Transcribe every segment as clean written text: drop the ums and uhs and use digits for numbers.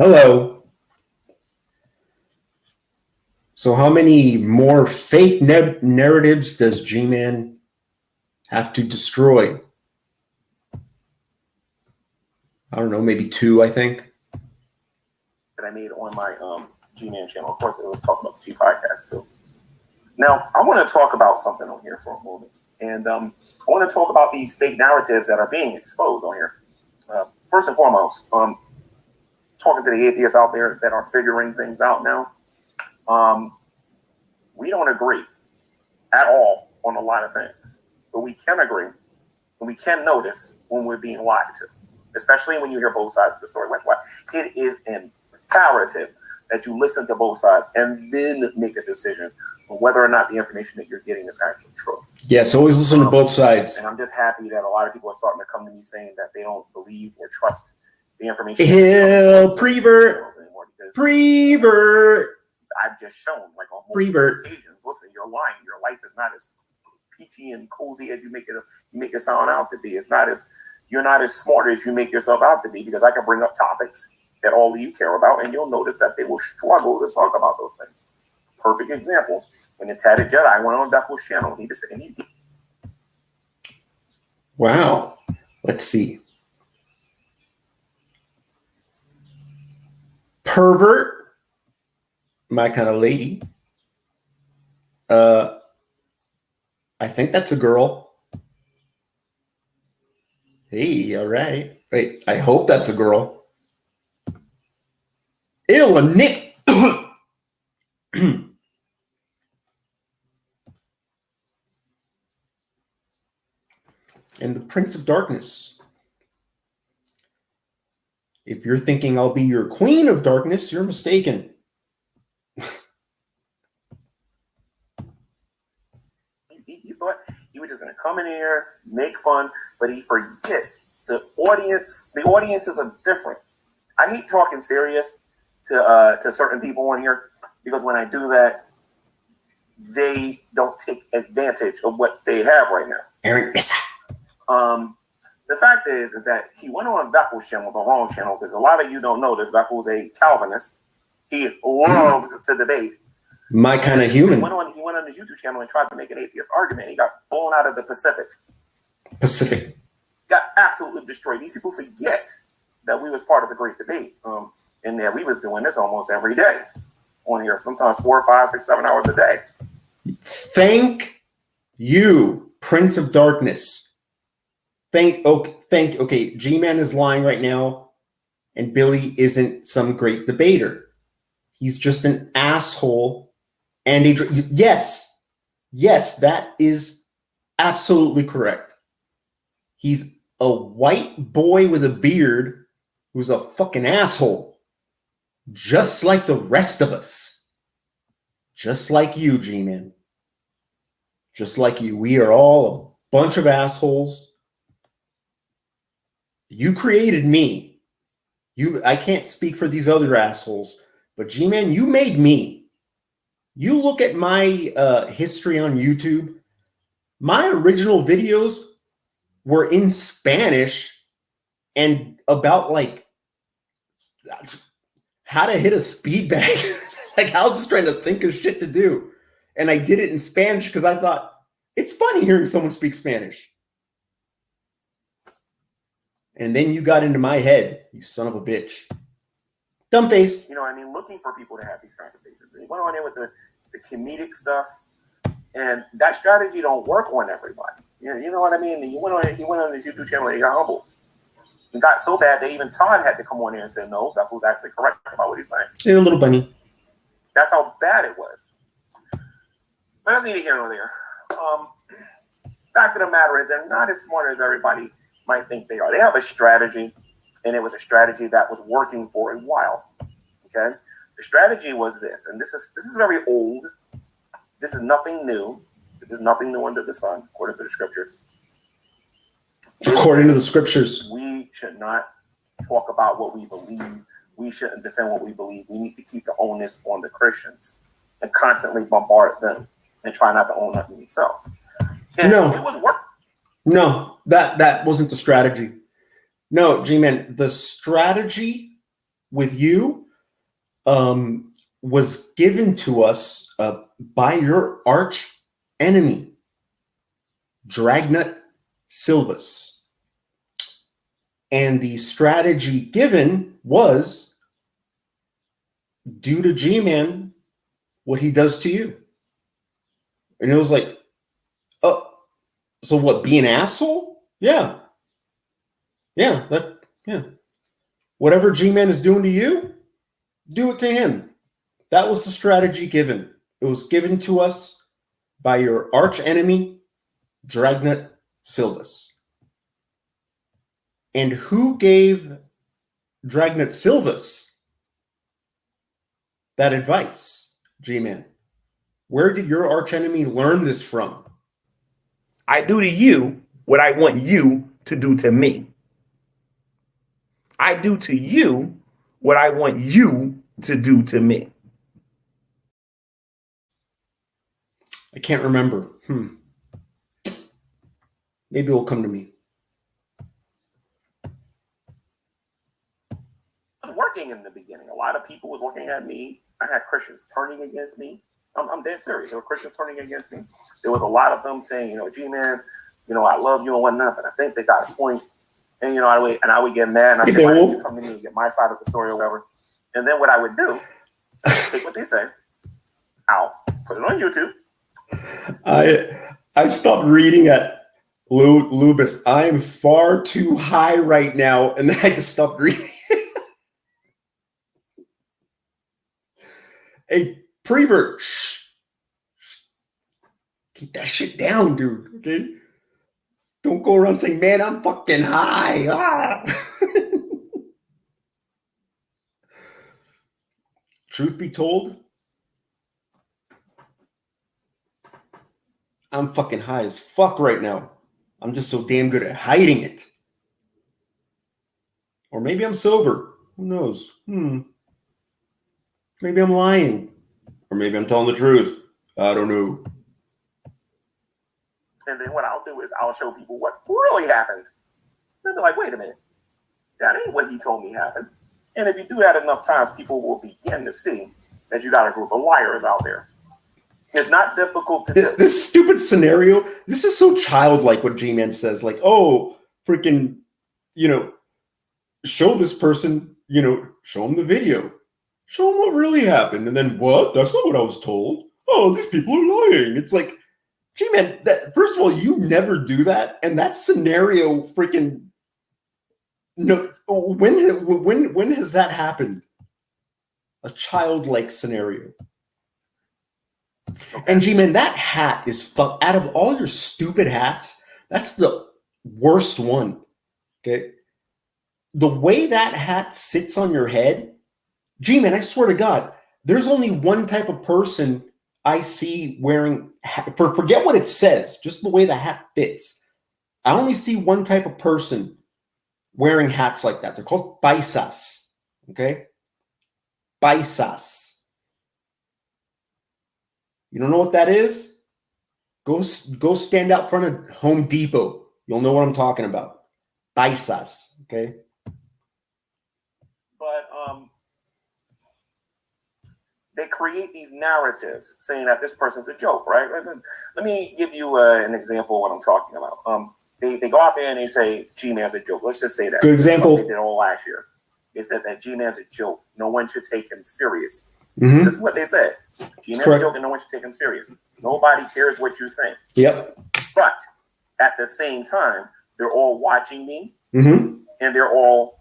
Hello. So how many more fake narratives does Gman have to destroy? I don't know, maybe 2, I think. That I made on my Gman channel. Of course, it was talking about the G podcast too. Now, I want to talk about something on here for a moment. And I want to talk about these fake narratives that are being exposed on here. First and foremost, talking to the atheists out there that are figuring things out now. We don't agree at all on a lot of things, but we can agree and we can notice when we're being lied to, especially when you hear both sides of the story. That's why it is imperative that you listen to both sides and then make a decision on whether or not the information that you're getting is actually true. Yes, always listen to both sides. And I'm just happy that a lot of people are starting to come to me saying that they don't believe or trust the information. Prevert. I've just shown, like, on multiple occasions. Listen, you're lying. Your life is not as peachy and cozy as you make it sound out to be. You're not as smart as you make yourself out to be, because I can bring up topics that all of you care about, and you'll notice that they will struggle to talk about those things. Perfect example: when the Tatted Jedi went on Beckle's channel, Wow. Let's see. Pervert. My kind of lady. I think that's a girl. Hey, all right. Wait, I hope that's a girl. Ew, a Nick. And the Prince of Darkness. If you're thinking I'll be your Queen of Darkness, you're mistaken. He thought he was just going to come in here, make fun, but he forgets the audience. The audiences are different. I hate talking serious to certain people on here, because when I do that, they don't take advantage of what they have right now. Aaron, the fact is that he went on Beckle's channel, the wrong channel, because a lot of you don't know this. Beckle's a Calvinist. He loves to debate. My kind of human. He went on his YouTube channel and tried to make an atheist argument. He got blown out of the Pacific. Got absolutely destroyed. These people forget that we was part of the Great Debate, and that we was doing this almost every day on here, sometimes 4, 5, 6, 7 hours a day. Thank you, Prince of Darkness. Okay, Gman is lying right now, and Billy isn't some great debater. He's just an asshole. And yes, that is absolutely correct. He's a white boy with a beard who's a fucking asshole, just like the rest of us. Just like you, G-Man. Just like you. We are all a bunch of assholes. You created me. I can't speak for these other assholes, but G-Man, you made me. You look at my history on YouTube, my original videos were in Spanish and about, like, how to hit a speed bag. Like, I was just trying to think of shit to do. And I did it in Spanish because I thought, it's funny hearing someone speak Spanish. And then you got into my head, you son of a bitch. Dumb face. You know what I mean? Looking for people to have these conversations. And he went on there with the comedic stuff. And that strategy don't work on everybody. You know what I mean? And he went on his YouTube channel and he got humbled. It got so bad that even Todd had to come on there and say, no, that was actually correct about what he's saying. Yeah, a little bunny. That's how bad it was. But that's neither here nor there. Fact of the matter is, they're not as smart as everybody might think they are. They have a strategy, and it was a strategy that was working for a while. Okay? The strategy was this, and this is very old. This is nothing new. There's nothing new under the sun, according to the scriptures. According to the scriptures. We should not talk about what we believe. We shouldn't defend what we believe. We need to keep the onus on the Christians and constantly bombard them and try not to own up themselves. And no, it was working. No, that wasn't the strategy. No, G-Man, the strategy with you was given to us by your arch enemy, Dragnet Silvus. And the strategy given was do to G-Man what he does to you. And it was like, oh, so what, be an asshole? Yeah. Yeah, yeah. Whatever G-Man is doing to you, do it to him. That was the strategy given. It was given to us by your arch enemy, Dragnet Silvus. And who gave Dragnet Silvus that advice, G-Man? Where did your arch enemy learn this from? I do to you what I want you to do to me. I do to you what I want you to do to me. I can't remember. Maybe it will come to me. I was working in the beginning. A lot of people was looking at me. I had Christians turning against me. I'm dead serious. There were Christians turning against me. There was a lot of them saying, G-Man, I love you and whatnot, but I think they got a point. And, I would get mad. And I said, why didn't you come to me and get my side of the story or whatever? And then what I would do, I would take what they say. I'll put it on YouTube. I stopped reading at Lubis. I am far too high right now. And then I just stopped reading. Hey, Prevert, shh. Keep that shit down, dude. Okay? Don't go around saying, man, I'm fucking high. Ah. Truth be told, I'm fucking high as fuck right now. I'm just so damn good at hiding it. Or maybe I'm sober. Who knows? Maybe I'm lying. Or maybe I'm telling the truth. I don't know. And then what I'll do is I'll show people what really happened. They'll be like, wait a minute. That ain't what he told me happened. And if you do that enough times, people will begin to see that you got a group of liars out there. It's not difficult to do. This stupid scenario, this is so childlike what G-Man says. Like, oh, freaking, show this person, show them the video. Show them what really happened. And then what? That's not what I was told. Oh, these people are lying. It's like, G-Man, first of all, you never do that. And that scenario freaking, no, when has that happened? A childlike scenario. Okay. And G-Man, that hat is out of all your stupid hats, that's the worst one. Okay. The way that hat sits on your head, G-Man, I swear to God, there's only one type of person I see wearing, forget what it says, just the way the hat fits. I only see one type of person wearing hats like that. They're called paisas. Okay? Paisas. You don't know what that is? Go stand out front of Home Depot. You'll know what I'm talking about. Paisas. Okay? But they create these narratives saying that this person's a joke, right? Let me give you an example of what I'm talking about. They go out there and they say G-Man's a joke. Let's just say that. Good example. They did all last year. They said that G-Man's a joke. No one should take him serious. Mm-hmm. This is what they said. G-Man's a joke and no one should take him serious. Nobody cares what you think. Yep. But at the same time, they're all watching me, mm-hmm. and they're all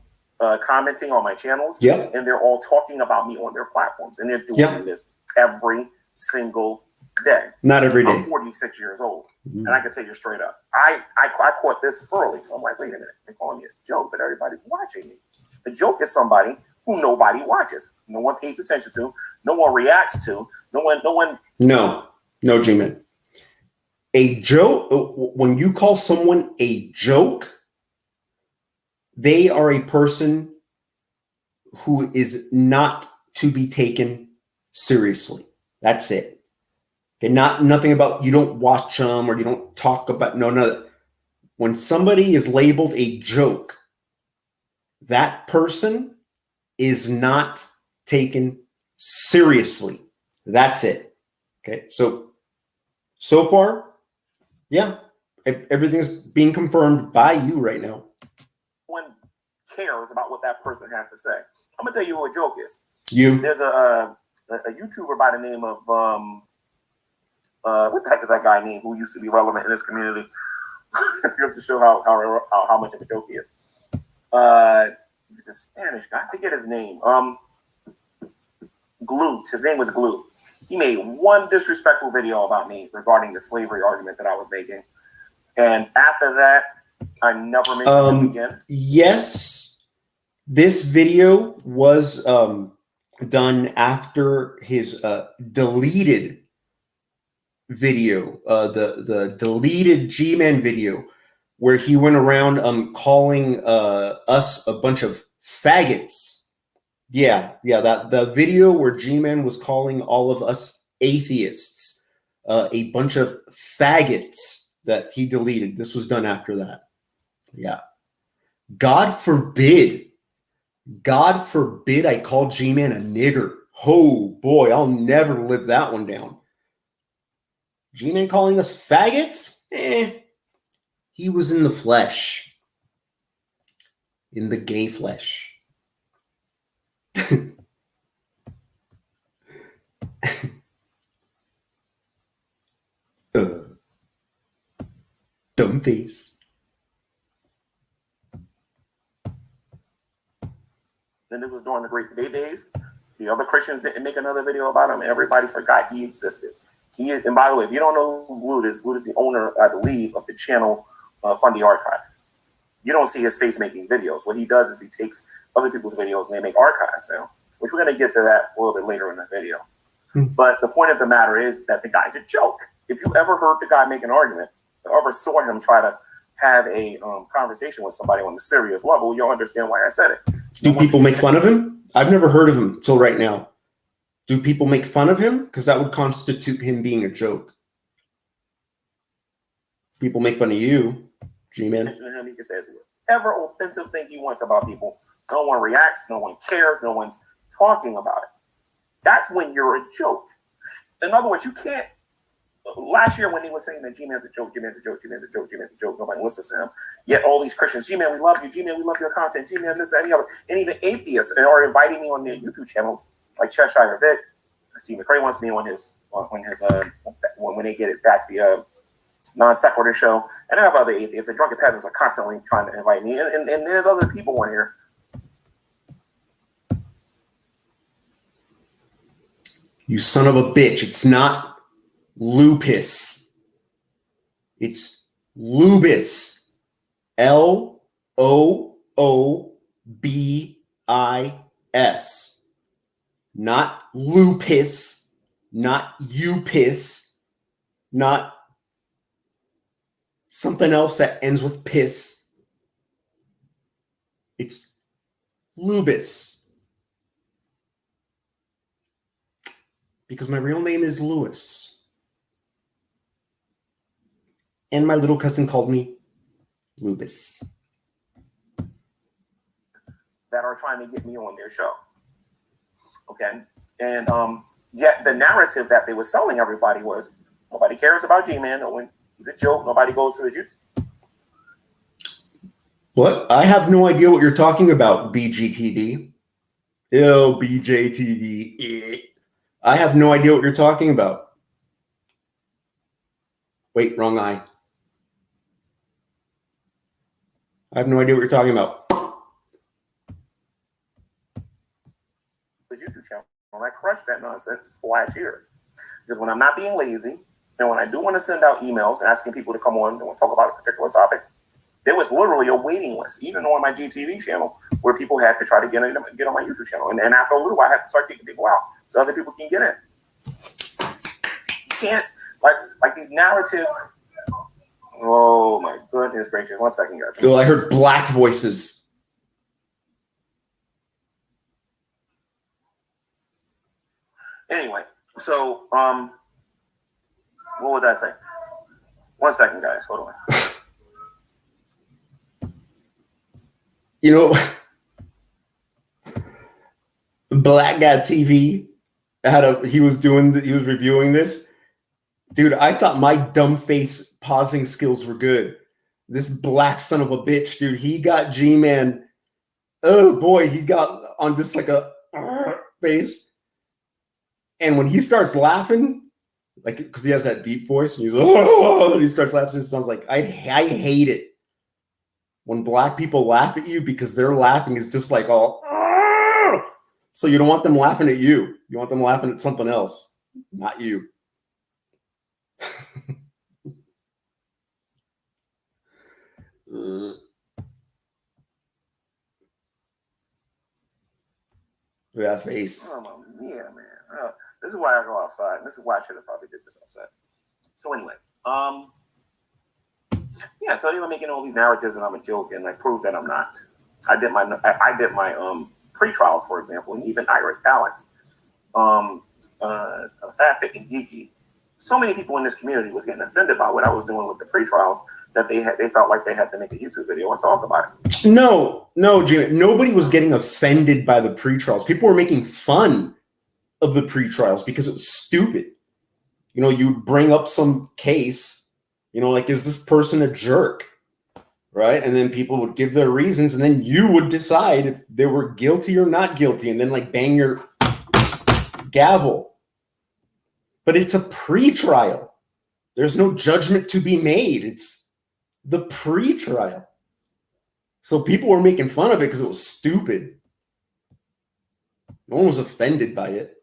commenting on my channels, yep. and they're all talking about me on their platforms, and they're doing yep. this every single day. Not every day. I'm 46 years old, mm-hmm. and I can tell you straight up, I caught this early. I'm like, wait a minute, they're calling me a joke, but everybody's watching me. A joke is somebody who nobody watches, no one pays attention to, no one reacts to, no one. No, G-Man. A joke, when you call someone a joke, they are a person who is not to be taken seriously. That's it. Okay, nothing about you don't watch them or you don't talk about no. When somebody is labeled a joke, that person is not taken seriously. That's it. Okay. So far, yeah, everything's being confirmed by you right now. One cares about what that person has to say. I'm gonna tell you who a joke is. You. There's a YouTuber by the name of what the heck is that guy named who used to be relevant in this community? Just to show how much of a joke he is. He was a Spanish guy. I forget his name. Glute. His name was Glute. He made one disrespectful video about me regarding the slavery argument that I was making, and after that, I never mentioned him again. Yes, this video was done after his deleted video, the deleted Gman video, where he went around calling us a bunch of faggots. Yeah, that the video where Gman was calling all of us atheists a bunch of faggots that he deleted. This was done after that. Yeah. God forbid I call G-Man a nigger. Oh boy, I'll never live that one down. G-Man calling us faggots? He was in the flesh. In the gay flesh. Dumb face. Then this was during the Great Debate days. The other Christians didn't make another video about him. Everybody forgot he existed. And by the way, if you don't know who Glute is the owner, I believe, of the channel Fund the Archive. You don't see his face making videos. What he does is he takes other people's videos and they make archives now, which we're going to get to that a little bit later in the video. But the point of the matter is that the guy's a joke. If you ever heard the guy make an argument, or ever saw him try to have a conversation with somebody on a serious level, you'll understand why I said it. Do people make fun of him? I've never heard of him till right now. Do people make fun of him? Because that would constitute him being a joke. People make fun of you, G-Man. He can say whatever offensive thing he wants about people. No one reacts. No one cares. No one's talking about it. That's when you're a joke. In other words, you can't. Last year when he was saying that G-Man's a joke, G-Man's a joke, G-Man's a joke, G-Man's a joke, nobody listens to him. Yet all these Christians, G-Man, we love you, G-Man, we love your content, G-Man, this, that, and the other. And even atheists are inviting me on their YouTube channels, like Cheshire Vic. Steve McRae wants me on his when they get it back, the non sequitur show. And I have other atheists. The drunken peasants are constantly trying to invite me. And there's other people on here. You son of a bitch. It's not lupus. It's lubis. Loobis. Not lupus. Not upis. Not something else that ends with piss. It's lubis. Because my real name is Lewis. And my little cousin called me Lubis. That are trying to get me on their show. Okay? And yet the narrative that they were selling everybody was nobody cares about G-Man. No one, he's a joke. Nobody goes to his YouTube. What? I have no idea what you're talking about, BGTV. Ew, BJTV. I have no idea what you're talking about. Wait, wrong eye. I have no idea what you're talking about. His YouTube channel, and I crushed that nonsense last year. Because when I'm not being lazy, and when I do want to send out emails asking people to come on and talk about a particular topic, there was literally a waiting list, even on my GTV channel, where people had to try to get on my YouTube channel. And after a little while, I had to start kicking people out so other people can get in. You can't, like these narratives. Oh my goodness gracious. 1 second, guys. Oh, I heard black voices. Anyway, so, what was I saying? 1 second, guys. Hold on. You know, Black Guy TV he was reviewing this. Dude, I thought my dumb face pausing skills were good. This black son of a bitch, dude, he got G-Man. Oh boy, he got on just like a face. And when he starts laughing, like, because he has that deep voice, and and he starts laughing, it sounds like I hate it when black people laugh at you because their laughing is just like all. So you don't want them laughing at you. You want them laughing at something else, not you. That face. Oh yeah, man. This is why I go outside. This is why I should have probably did this outside. So anyway, yeah. So they were making all these narratives, and I'm a joke, and I proved that I'm not. I did my pre-trials, for example, and even Irish Alex, Fat Fit and Geeky. So many people in this community was getting offended by what I was doing with the pre-trials that they felt like they had to make a YouTube video and talk about it. No, Jimmy. Nobody was getting offended by the pre-trials. People were making fun of the pre-trials because it was stupid. You know, you bring up some case, you know, like, is this person a jerk? Right? And then people would give their reasons, and then you would decide if they were guilty or not guilty, and then like bang your gavel. But it's a pre-trial. There's no judgment to be made. It's the pre-trial. So people were making fun of it because it was stupid. No one was offended by it.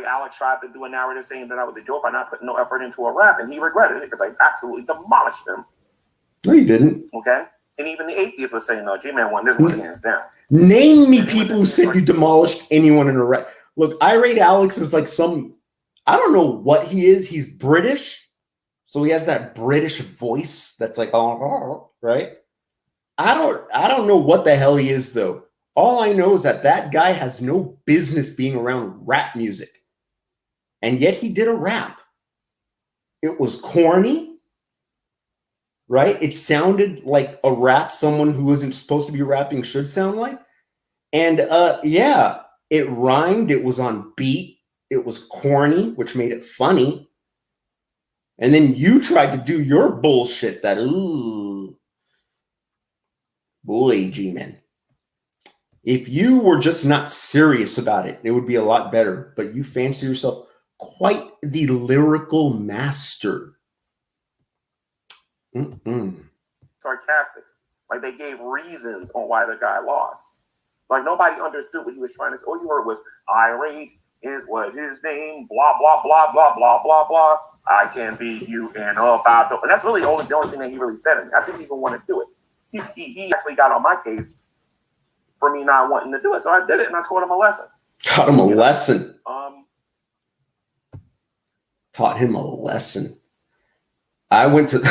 Alex tried to do a narrative saying that I was a joke by not putting no effort into a rap, and he regretted it because I absolutely demolished him. No, you didn't. Okay? And even the atheists were saying, no, G-Man won this one hands down. Name me people who said you demolished anyone in a rap. Look, I rate Alex as like I don't know what he is. He's British. So he has that British voice that's like, oh, right? I don't know what the hell he is, though. All I know is that guy has no business being around rap music. And yet he did a rap. It was corny, right? It sounded like a rap someone who isn't supposed to be rapping should sound like. And yeah, it rhymed. It was on beat. It was corny, which made it funny. And then you tried to do your bullshit that, ooh, boy, G-Man. If you were just not serious about it, it would be a lot better. But you fancy yourself quite the lyrical master. Sarcastic. Like they gave reasons on why the guy lost. Like nobody understood what he was trying to say. All you heard was, irate is what his name, blah, blah, blah, blah, blah, blah, blah. I can beat you and about the... And that's really the only thing that he really said. I didn't even want to do it. He actually got on my case for me not wanting to do it. So I did it, and I taught him a lesson. Taught him a lesson. Taught him a lesson. I went to...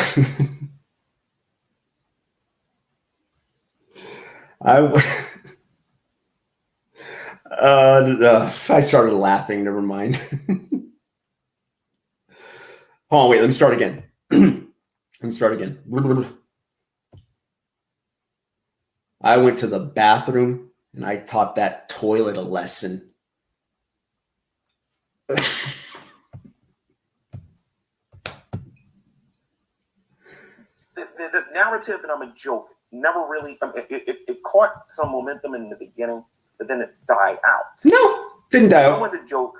I started laughing. Never mind. Hold on, wait. Let me start again. I went to the bathroom and I taught that toilet a lesson. This narrative that I'm a joke never really... it caught some momentum in the beginning, but then it died out. No, didn't die out. If someone's a joke,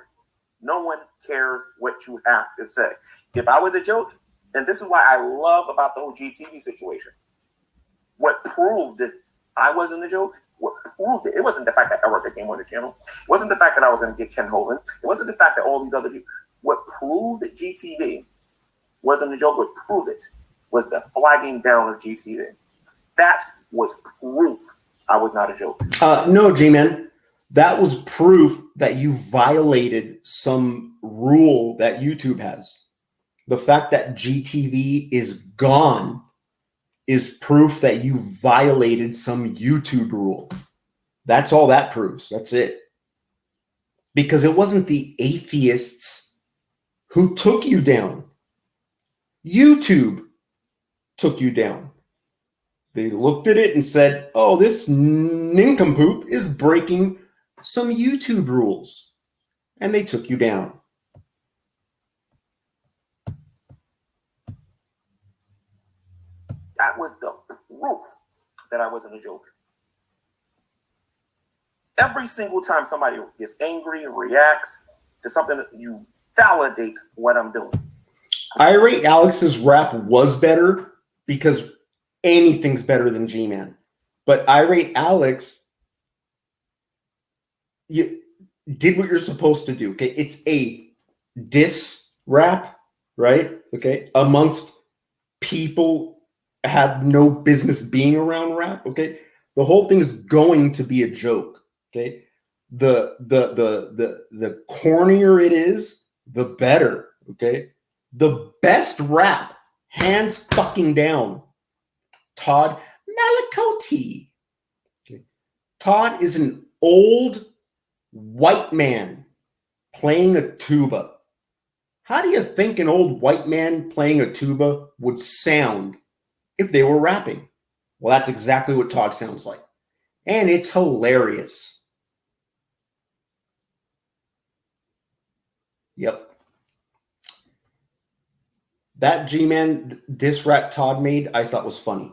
no one cares what you have to say. If I was a joke, and this is why I love about the whole GTV situation, what proved that I wasn't a joke, what proved it wasn't the fact that Erica came on the channel. It wasn't the fact that I was going to get Ken Hovind. It wasn't the fact that all these other people. What proved that GTV wasn't a joke, what proved it was the flagging down of GTV. That was proof I was not a joke. No, G-Man. That was proof that you violated some rule that YouTube has. The fact that GTV is gone is proof that you violated some YouTube rule. That's all that proves. That's it. Because it wasn't the atheists who took you down. YouTube took you down. They looked at it and said, oh, this nincompoop is breaking some YouTube rules. And they took you down. That was the proof that I wasn't a joke. Every single time somebody gets angry or reacts to something, that you validate what I'm doing. Irate Alex's rap was better because anything's better than Gman. But Irate Alex, you did what you're supposed to do. Okay, it's a diss rap, right? Okay, amongst people have no business being around rap. Okay, the whole thing is going to be a joke. Okay, the cornier it is, the better. Okay, the best rap, hands fucking down, Todd Malacote. Okay. Todd is an old white man playing a tuba. How do you think an old white man playing a tuba would sound if they were rapping? Well, that's exactly what Todd sounds like. And it's hilarious. Yep. That G-Man diss rap Todd made, I thought was funny.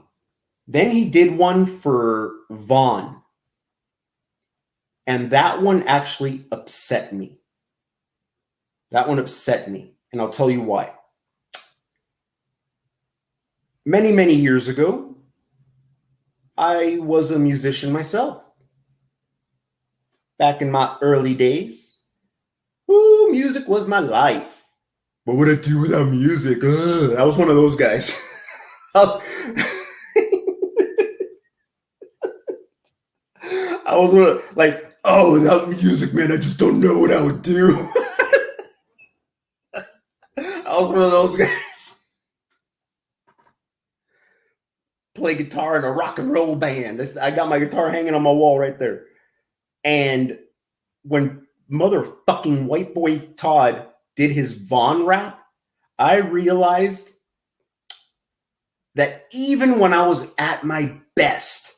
Then he did one for Vaughn. And that one actually upset me. That one upset me. And I'll tell you why. Many, many years ago, I was a musician myself. Back in my early days. Ooh, music was my life. What would I do without music? I was one of those guys. I was one of, like, oh, without music, man, I just don't know what I would do. I was one of those guys. Play guitar in a rock and roll band. I got my guitar hanging on my wall right there. And when motherfucking white boy Todd did his Vaughn rap, I realized that even when I was at my best,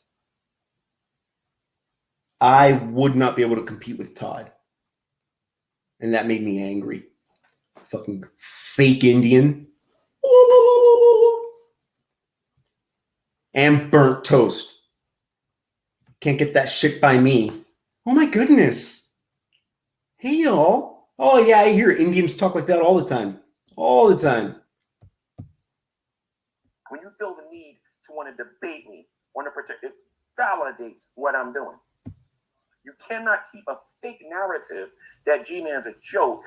I would not be able to compete with Todd. And that made me angry. Fucking fake Indian. And burnt toast. Can't get that shit by me. Oh my goodness. Hey y'all. Oh yeah, I hear Indians talk like that all the time. All the time. When you feel the need to want to debate me, want to protect it, validates what I'm doing. You cannot keep a fake narrative that G-Man's a joke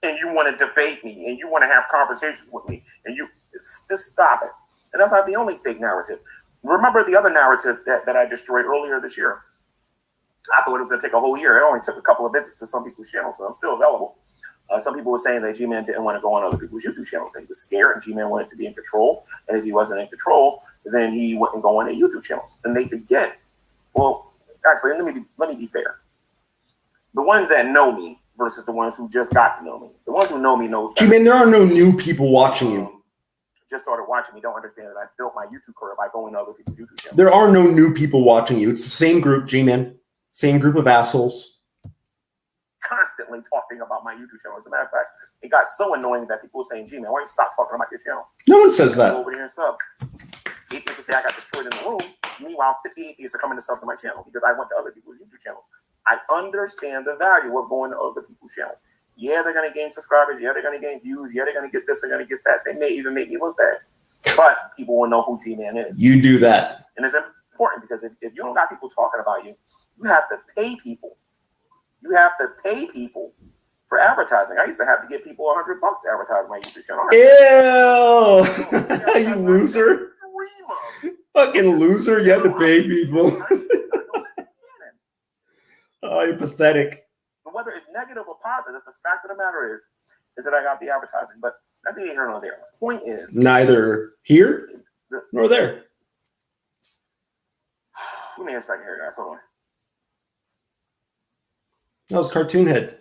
and you want to debate me and you want to have conversations with me and you just stop it. And that's not the only fake narrative. Remember the other narrative that I destroyed earlier this year? I thought it was going to take a whole year. It only took a couple of visits to some people's channels, so I'm still available. Some people were saying that G-Man didn't want to go on other people's YouTube channels. That he was scared and G-Man wanted to be in control. And if he wasn't in control, then he wouldn't go on their YouTube channels. And they forget. Well, actually, let me be fair. The ones that know me versus the ones who just got to know me. The ones who know me knows better. G-Man, there are no new people watching you. Just started watching me don't understand that I built my YouTube career by going to other people's YouTube channels. There are no new people watching you. It's the same group, G-Man. Same group of assholes. Constantly talking about my YouTube channel. As a matter of fact, it got so annoying that people were saying, G-Man, why don't you stop talking about your channel? No one says that. Go over there and sub. Atheists will say I got destroyed in the room. Meanwhile, 50 atheists are coming to sub to my channel because I went to other people's YouTube channels. I understand the value of going to other people's channels. Yeah, they're going to gain subscribers. Yeah, they're going to gain views. Yeah, they're going to get this. They're going to get that. They may even make me look bad. But people will know who G-Man is. You do that. And it's important because if you don't got people talking about you, you have to pay people. You have to pay people for advertising. I used to have to give people $100 to advertise my YouTube channel. Ew! You loser. Fucking loser. You have to pay people. Oh, you're pathetic. But whether it's negative or positive, the fact of the matter is that I got the advertising. But that's neither here nor there. The point is, neither here nor there. Give me a second here, guys. Hold on. That was Cartoon Head.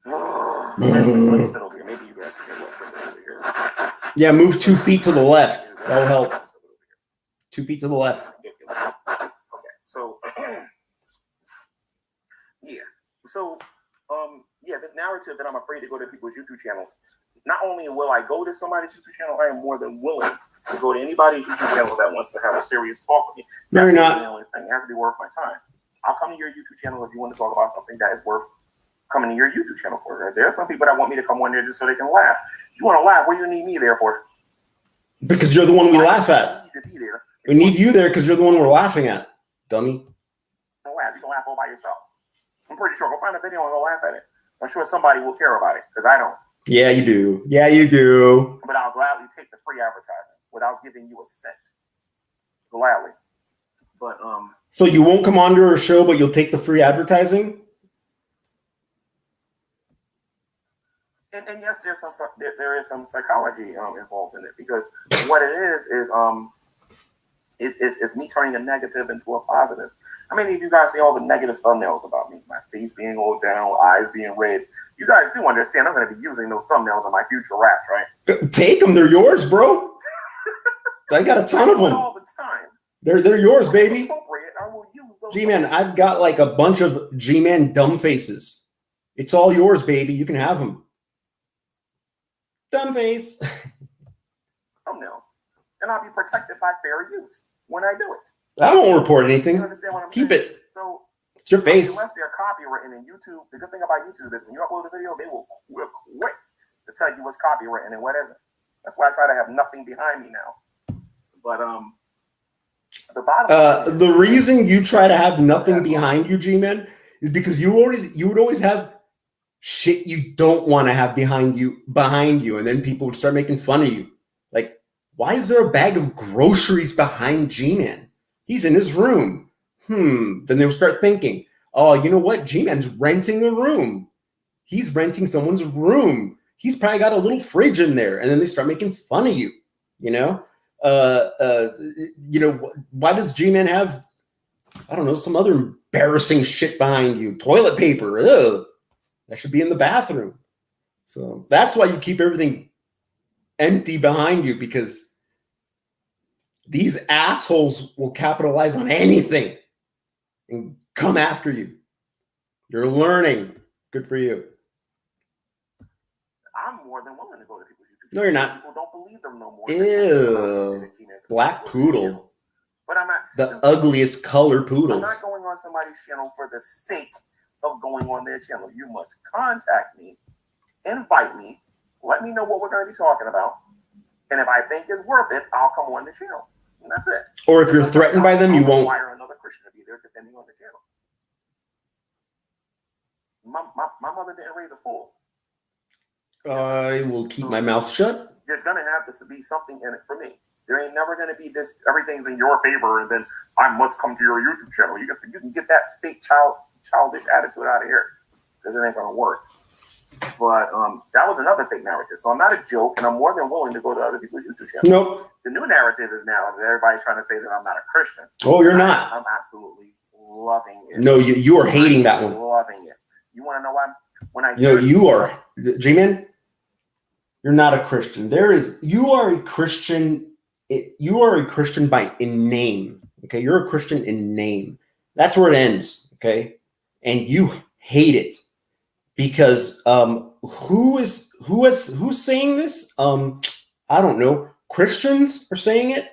Let me sit over here. Maybe you guys can get what's over here. Yeah, move 2 feet to the left. That'll help. 2 feet to the left. Okay, so yeah, so yeah, this narrative that I'm afraid to go to people's YouTube channels. Not only will I go to somebody's YouTube channel, I am more than willing to go to anybody's YouTube channel that wants to have a serious talk with me. No, you're not. The only thing. It has to be worth my time. I'll come to your YouTube channel if you want to talk about something that is worth coming to your YouTube channel for. There are some people that want me to come on there just so they can laugh. You want to laugh? What do you need me there for? Because you're the one we laugh at. Need to be there. We need you there because you're the one we're laughing at, dummy. Don't laugh. You can laugh all by yourself. I'm pretty sure. Go find a video and go laugh at it. I'm sure somebody will care about it because I don't. Yeah, you do. Yeah, you do. But I'll gladly take the free advertising without giving you a cent. Gladly. But So you won't come onto our show, but you'll take the free advertising? And yes, there is some psychology involved in it because what it is me turning a negative into a positive. I mean, if you guys see all the negative thumbnails about me, my face being all down, eyes being red, you guys do understand I'm going to be using those thumbnails in my future raps, right? Take them. They're yours, bro. I got a ton of them. All the time. They're yours, baby. I will use those. G-Man, I've got like a bunch of G-Man dumb faces. It's all yours, baby. You can have them. Dumb face. Thumbnails. And I'll be protected by fair use when I do it. I won't report anything. You understand what I'm Keep saying? it. So it's your face. Unless they're copywritten in YouTube, the good thing about YouTube is when you upload a video, they will quick to tell you what's copywritten and what isn't. That's why I try to have nothing behind me now. But the bottom the reason you try to have nothing behind you, G-Man, is because you would always have shit you don't want to have behind you, and then people would start making fun of you. Like, why is there a bag of groceries behind G-Man? He's in his room. Then they would start thinking, oh, you know what? G-Man's renting a room. He's renting someone's room. He's probably got a little fridge in there. And then they start making fun of you, you know? Why does G-Man have, I don't know, some other embarrassing shit behind you? Toilet paper. Ugh. That should be in the bathroom. So that's why you keep everything empty behind you, because these assholes will capitalize on anything and come after you. You're learning. Good for you. I'm more than willing to go to people's YouTube channels. No, you're not. People don't believe them no more. Ew. Black poodle. But I'm not the ugliest color poodle. I'm not going on somebody's channel for the sake of going on their channel. You must contact me, invite me, let me know what we're going to be talking about. And if I think it's worth it, I'll come on the channel. And that's it. Or if you're threatened by them, you won't. Require another Christian to be there, depending on the channel. My mother didn't raise a fool. I will keep my mouth shut. There's going to have to be something in it for me. There ain't never going to be this, everything's in your favor, and then I must come to your YouTube channel. You can get that fake childish attitude out of here, because it ain't going to work. But that was another fake narrative. So I'm not a joke, and I'm more than willing to go to other people's YouTube channels. Nope. The new narrative is now that everybody's trying to say that I'm not a Christian. Oh, you're not. I'm absolutely loving it. No, you are hating that one. Loving it. You want to know why? When I you are, G-Man, you're not a Christian. You are a Christian. You are a Christian in name. Okay, you're a Christian in name. That's where it ends. Okay, and you hate it because who's saying this? I don't know. Christians are saying it.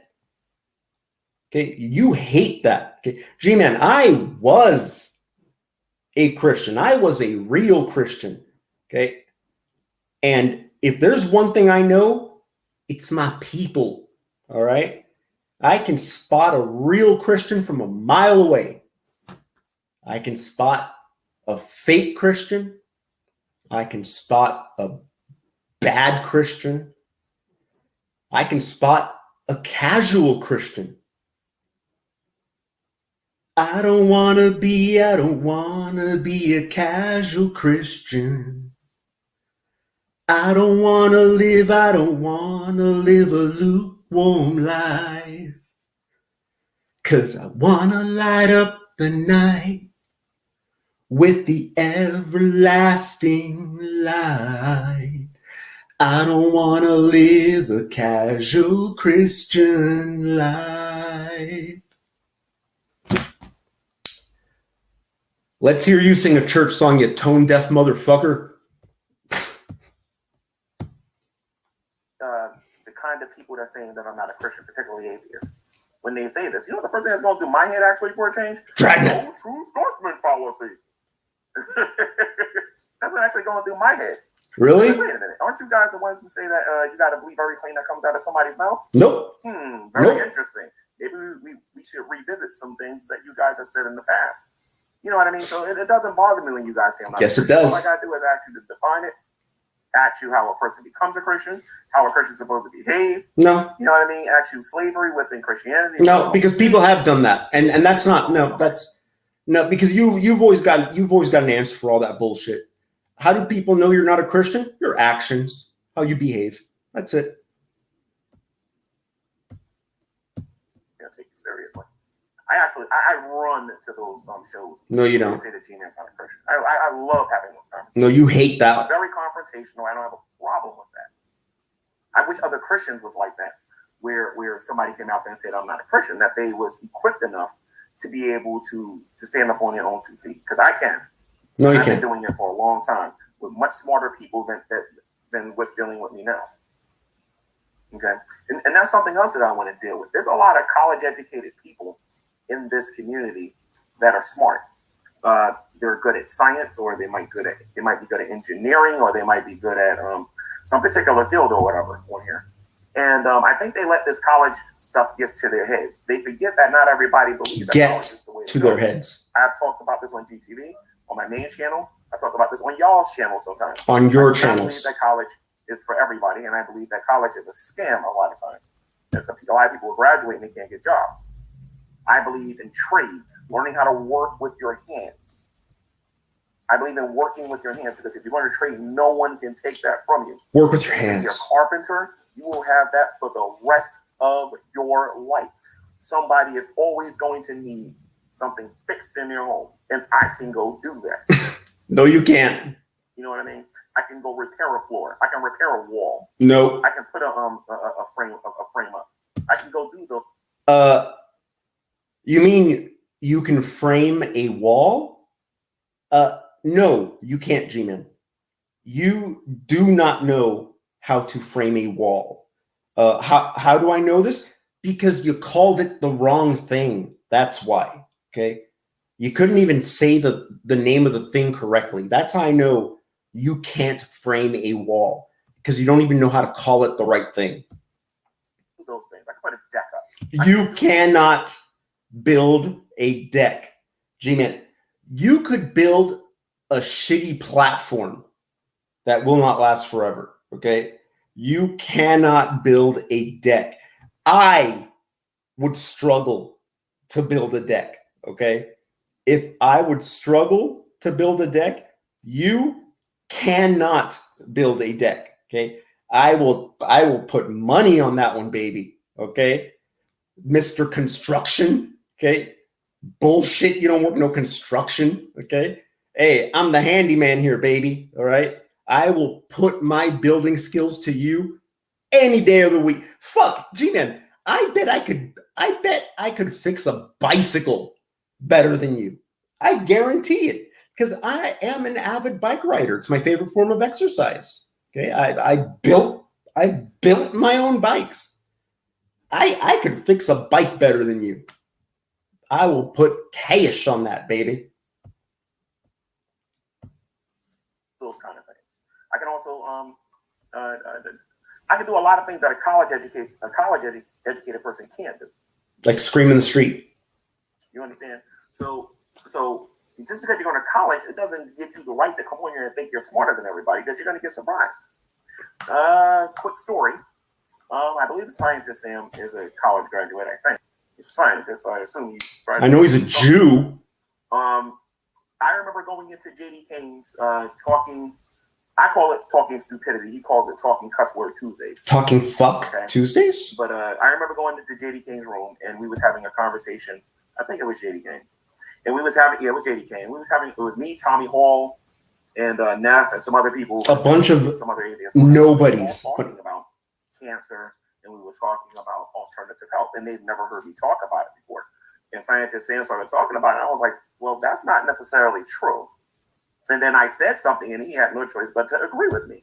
Okay, you hate that. Okay, G-Man, I was a Christian. I was a real Christian. Okay, and if there's one thing I know, it's my people. All right, I can spot a real Christian from a mile away. I can spot a fake Christian. I can spot a bad Christian. I can spot a casual Christian. I don't want to be a casual Christian. I don't want to live a lukewarm life. 'Cause I want to light up the night with the everlasting light. I don't want to live a casual Christian life. Let's hear you sing a church song, you tone-deaf motherfucker. The kind of people that are saying that I'm not a Christian, particularly atheists, when they say this, you know the first thing that's going through my head actually for a change? Dragnet. No true sportsman fallacy. That's what actually going through my head. Really? Like, wait a minute. Aren't you guys the ones who say that you got to believe everything that comes out of somebody's mouth? Nope. Very Nope. interesting. Maybe we should revisit some things that you guys have said in the past. You know what I mean? So it doesn't bother me when you guys say I'm not Yes, a it Christian. does. All I got to do is ask you to define it, ask you how a person becomes a Christian, how a Christian is supposed to behave. No. You know what I mean? Ask you slavery within Christianity. No, because people have done that. And that's not, no, that's, no, because you've always got an answer for all that bullshit. How do people know you're not a Christian? Your actions, how you behave. That's it. Yeah, take you seriously. I run to those shows. No, you They don't. say that Gman's not a Christian. I love having those conversations. No, you hate I'm that. very confrontational. I don't have a problem with that. I wish other Christians was like that, where somebody came out there and said I'm not a Christian, that they was equipped enough to be able to stand up on their own 2 feet. Because I can. No, you I've been can't. doing it for a long time with much smarter people than what's dealing with me now. Okay, and that's something else that I want to deal with. There's a lot of college-educated people in this community that are smart. They're good at science, or they might be good at engineering, or they might be good at some particular field or whatever on here. And I think they let this college stuff get to their heads. They forget that not everybody believes that college is the way to their heads. I've talked about this on GTV, on my main channel. I talk about this on y'all's channel sometimes. On your I channels. believe that college is for everybody, and I believe that college is a scam a lot of times. And a lot of people will graduate and they can't get jobs. I believe in trades, learning how to work with your hands. I believe in working with your hands, because if you learn a trade, no one can take that from you. Work with your If you're a hands. carpenter, you will have that for the rest of your life. Somebody is always going to need something fixed in their home, and I can go do that. No, you can't. You know what I mean? I can go repair a floor. I can repair a wall. No. I can put a frame up. I can go do the. You mean you can frame a wall? No, you can't, Gman. You do not know how to frame a wall. How do I know this? Because you called it the wrong thing. That's why. Okay. You couldn't even say the name of the thing correctly. That's how I know you can't frame a wall, because you don't even know how to call it the right thing. Those things. I can put a deck up. You cannot build a deck. G-Man, you could build a shitty platform that will not last forever, okay? You cannot build a deck. I would struggle to build a deck, okay? If I would struggle to build a deck, you cannot build a deck, okay? I will put money on that one, baby, okay? Mr. Construction, okay? Bullshit, you don't work no construction, okay? Hey, I'm the handyman here, baby, all right? I will put my building skills to you any day of the week. Fuck, G-Man, I bet I could fix a bicycle better than you. I guarantee it, because I am an avid bike rider. It's my favorite form of exercise. Okay, I built my own bikes. I could fix a bike better than you. I will put cash on that, baby. Those kind of things. I can also I can do a lot of things that a college educated person can't do. Like scream in the street. You understand? So just because you're going to college, it doesn't give you the right to come on here and think you're smarter than everybody, because you're going to get surprised. Quick story. I believe the scientist Sam is a college graduate. I think he's a scientist, so I assume he's. I know he's a Jew. I remember going into JD Kane's talking. I call it talking stupidity. He calls it talking cuss word Tuesdays. Talking fuck Tuesdays? But I remember going into JD Kane's room, and we was having a conversation. I think it was JD Kane. And we was having, it was JD Kane. It was me, Tommy Hall, and Neff and some other people, some other atheists, nobodies talking about cancer, and we were talking about alternative health, and they've never heard me talk about it before. And scientists started talking about it. I was like, well, that's not necessarily true. And then I said something, and he had no choice but to agree with me.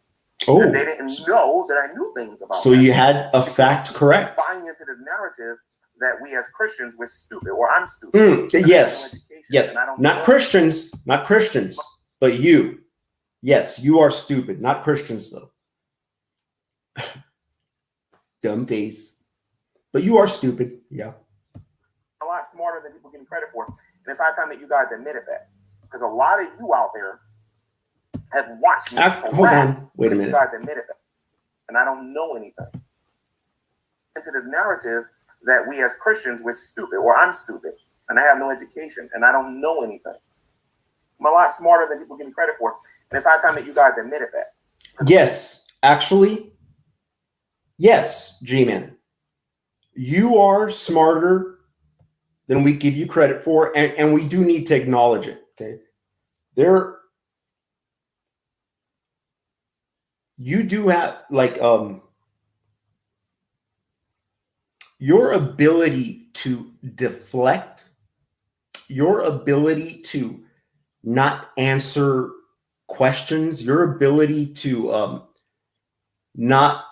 Oh, and they didn't know that I knew things about. So you had a fact correct. Buying into this narrative that we as Christians we're stupid, or I'm stupid. Yes. Not Christians, but you. Yes, you are stupid. Not Christians though. Dumb face. But you are stupid. Yeah. A lot smarter than people getting credit for. And it's high time that you guys admitted that. Because a lot of you out there have watched me. Hold on. Wait a minute. You guys admitted that. And I don't know anything. Into this narrative that we as Christians we're stupid, or I'm stupid, and I have no education, and I don't know anything. I'm a lot smarter than people getting credit for. And it's high time that you guys admitted that. Yes, actually, yes, Gman. You are smarter than we give you credit for, and we do need to acknowledge it. Okay. You do have your ability to deflect, your ability to not answer questions, your ability to not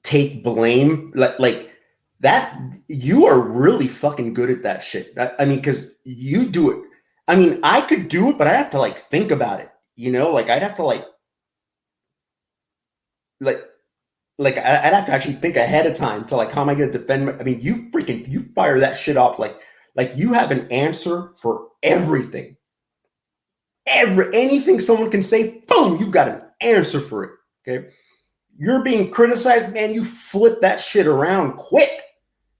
take blame, like that, you are really fucking good at that shit. I mean, because you do it. I mean, I could do it, but I have to think about it. You know, I'd have to I'd have to actually think ahead of time to how am I going to defend I mean, you fire that shit off like you have an answer for everything. Anything someone can say, boom, you've got an answer for it. Okay, you're being criticized, man. You flip that shit around quick,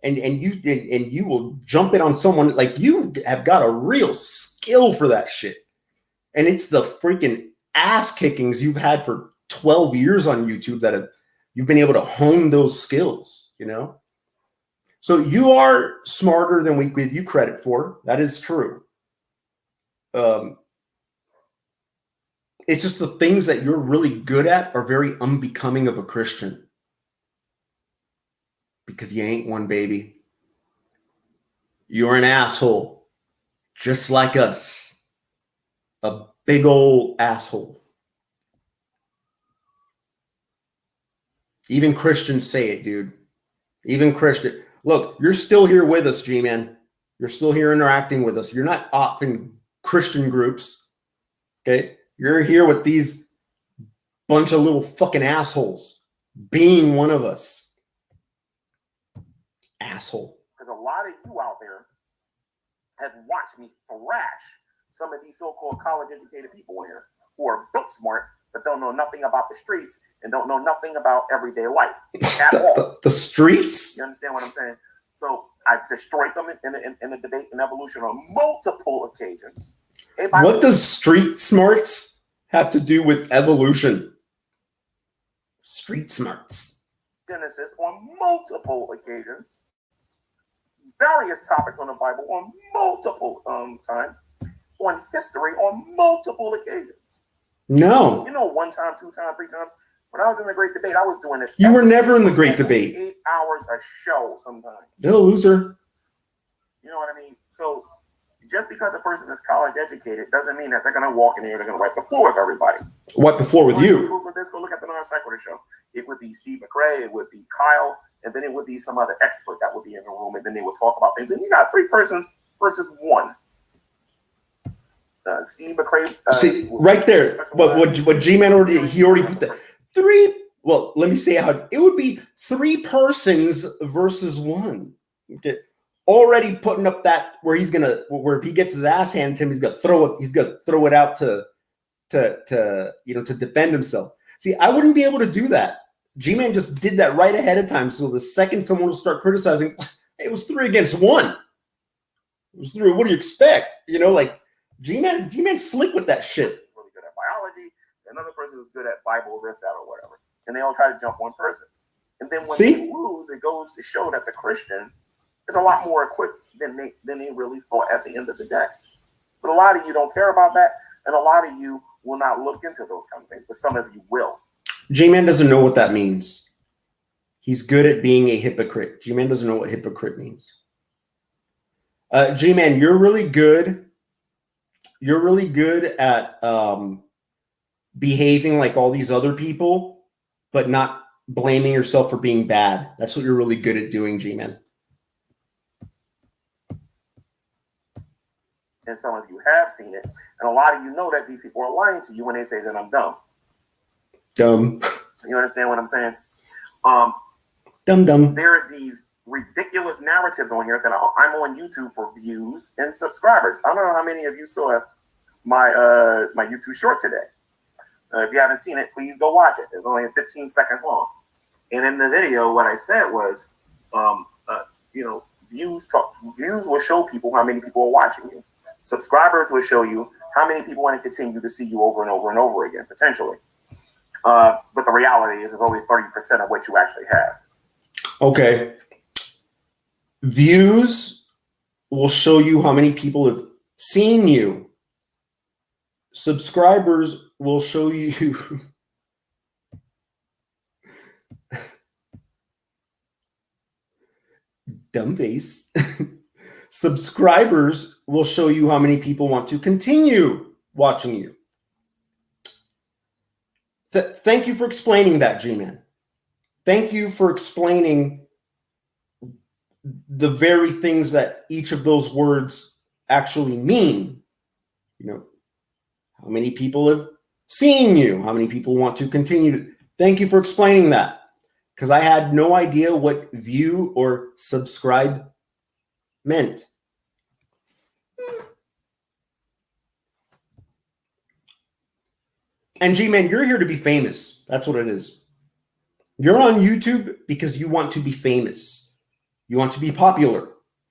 and you will jump in on someone. You have got a real skill for that shit. And it's the freaking ass kickings you've had for 12 years on YouTube that you've been able to hone those skills, you know? So you are smarter than we give you credit for. That is true. It's just the things that you're really good at are very unbecoming of a Christian. Because you ain't one, baby. You're an asshole. Just like us. A big old asshole. Even Christians say it, dude. Even Christian. Look, you're still here with us, G-Man. You're still here interacting with us. You're not off in Christian groups. Okay? You're here with these bunch of little fucking assholes. Being one of us. Asshole. Because a lot of you out there have watched me thrash some of these so-called college-educated people in here who are book smart but don't know nothing about the streets and don't know nothing about everyday life at all. The streets? You understand what I'm saying? So I destroyed them in the debate in evolution on multiple occasions. What does street smarts have to do with evolution? Street smarts. Genesis on multiple occasions. Various topics on the Bible on multiple times. On history on multiple occasions. No. You know, 1 time, 2 times, 3 times. When I was in the Great Debate, I was doing this. You were never in the Great Debate. 8 hours a show sometimes. You're a loser. You know what I mean? So just because a person is college educated doesn't mean that they're going to walk in here and they're going to wipe the floor with everybody. Wipe the floor with you. Proof of this, go look at the Non Sequitur show. It would be Steve McRae, it would be Kyle, and then it would be some other expert that would be in the room, and then they would talk about things. And you got 3 persons versus 1. Steve McRae. See, right there. What G-Man already put that 3. Well, let me say how it would be 3 persons versus 1. Okay, already putting up that where if he gets his ass handed to him, he's gonna throw it out to defend himself. See, I wouldn't be able to do that. G-Man just did that right ahead of time. So the second someone will start criticizing, it was 3 against 1. It was 3. What do you expect? G-Man's slick with that shit. He's really good at biology. Another person who's good at Bible, this, that, or whatever. And they all try to jump one person. And then when they lose, it goes to show that the Christian is a lot more equipped than they really thought at the end of the day. But a lot of you don't care about that, and a lot of you will not look into those kind of things, but some of you will. Gman doesn't know what that means. He's good at being a hypocrite. Gman doesn't know what hypocrite means. Gman, you're really good. You're really good at behaving like all these other people, but not blaming yourself for being bad. That's what you're really good at doing, Gman. And some of you have seen it, and a lot of you know that these people are lying to you when they say that I'm dumb. Dumb. You understand what I'm saying? Dumb. There's these ridiculous narratives on here that I'm on YouTube for views and subscribers. I don't know how many of you saw my my YouTube short today. If you haven't seen it, please go watch it. It's only 15 seconds long. And in the video, what I said was, views will show people how many people are watching you. Subscribers will show you how many people want to continue to see you over and over and over again, potentially. But the reality is, it's always 30% of what you actually have. Okay. Views will show you how many people have seen you. Subscribers will show you dumb face. Subscribers will show you how many people want to continue watching you. Thank you for explaining that, G-Man. Thank you for explaining the very things that each of those words actually mean. You know, how many people have seen you? How many people want to continue to? Thank you for explaining that, because I had no idea what view or subscribe meant. And G-Man, you're here to be famous. That's what it is. You're on YouTube because you want to be famous. You want to be popular.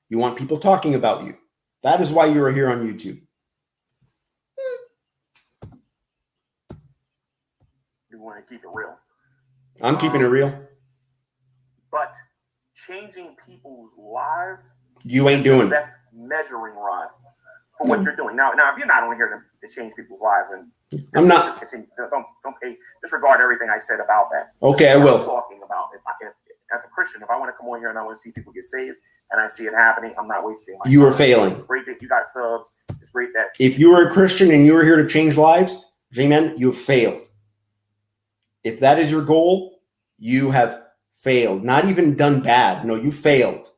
You want people talking about you. That is why you are here on YouTube. You want to keep it real. I'm keeping it real. But changing people's lives, you ain't doing the best measuring rod for what you're doing. Now, if you're not on here to change people's lives, and I'm not. Just continue. Don't pay. Disregard everything I said about that. Okay, I will. I'm talking about if as a Christian, if I want to come on here and I want to see people get saved and I see it happening, I'm not wasting my time. You are failing. It's great that you got subs. It's great that if you are a Christian and you are here to change lives, G-Man, you have failed. If that is your goal, you have failed. Not even done bad. No, you failed.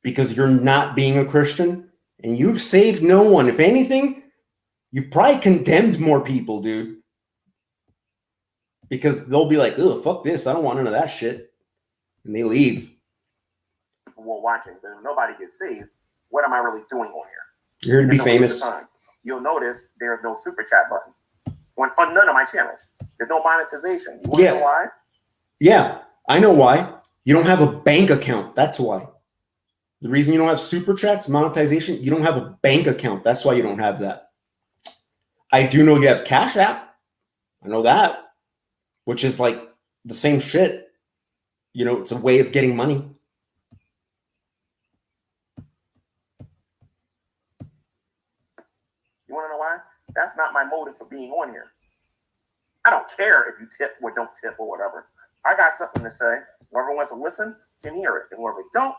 Because you're not being a Christian and you've saved no one. If anything, you've probably condemned more people, dude. Because they'll be like, "Ugh, fuck this. I don't want none of that shit." And they leave. People were watching, but if nobody gets saved, what am I really doing on here? You're here to be famous. You'll notice there's no super chat button on none of my channels. There's no monetization. You want to know why? Yeah, I know why. You don't have a bank account. That's why. The reason you don't have super chats, monetization, you don't have a bank account. That's why you don't have that. I do know you have Cash App. I know that, which is like the same shit. You know, it's a way of getting money. You want to know why? That's not my motive for being on here. I don't care if you tip or don't tip or whatever. I got something to say. Whoever wants to listen can hear it. And whoever don't,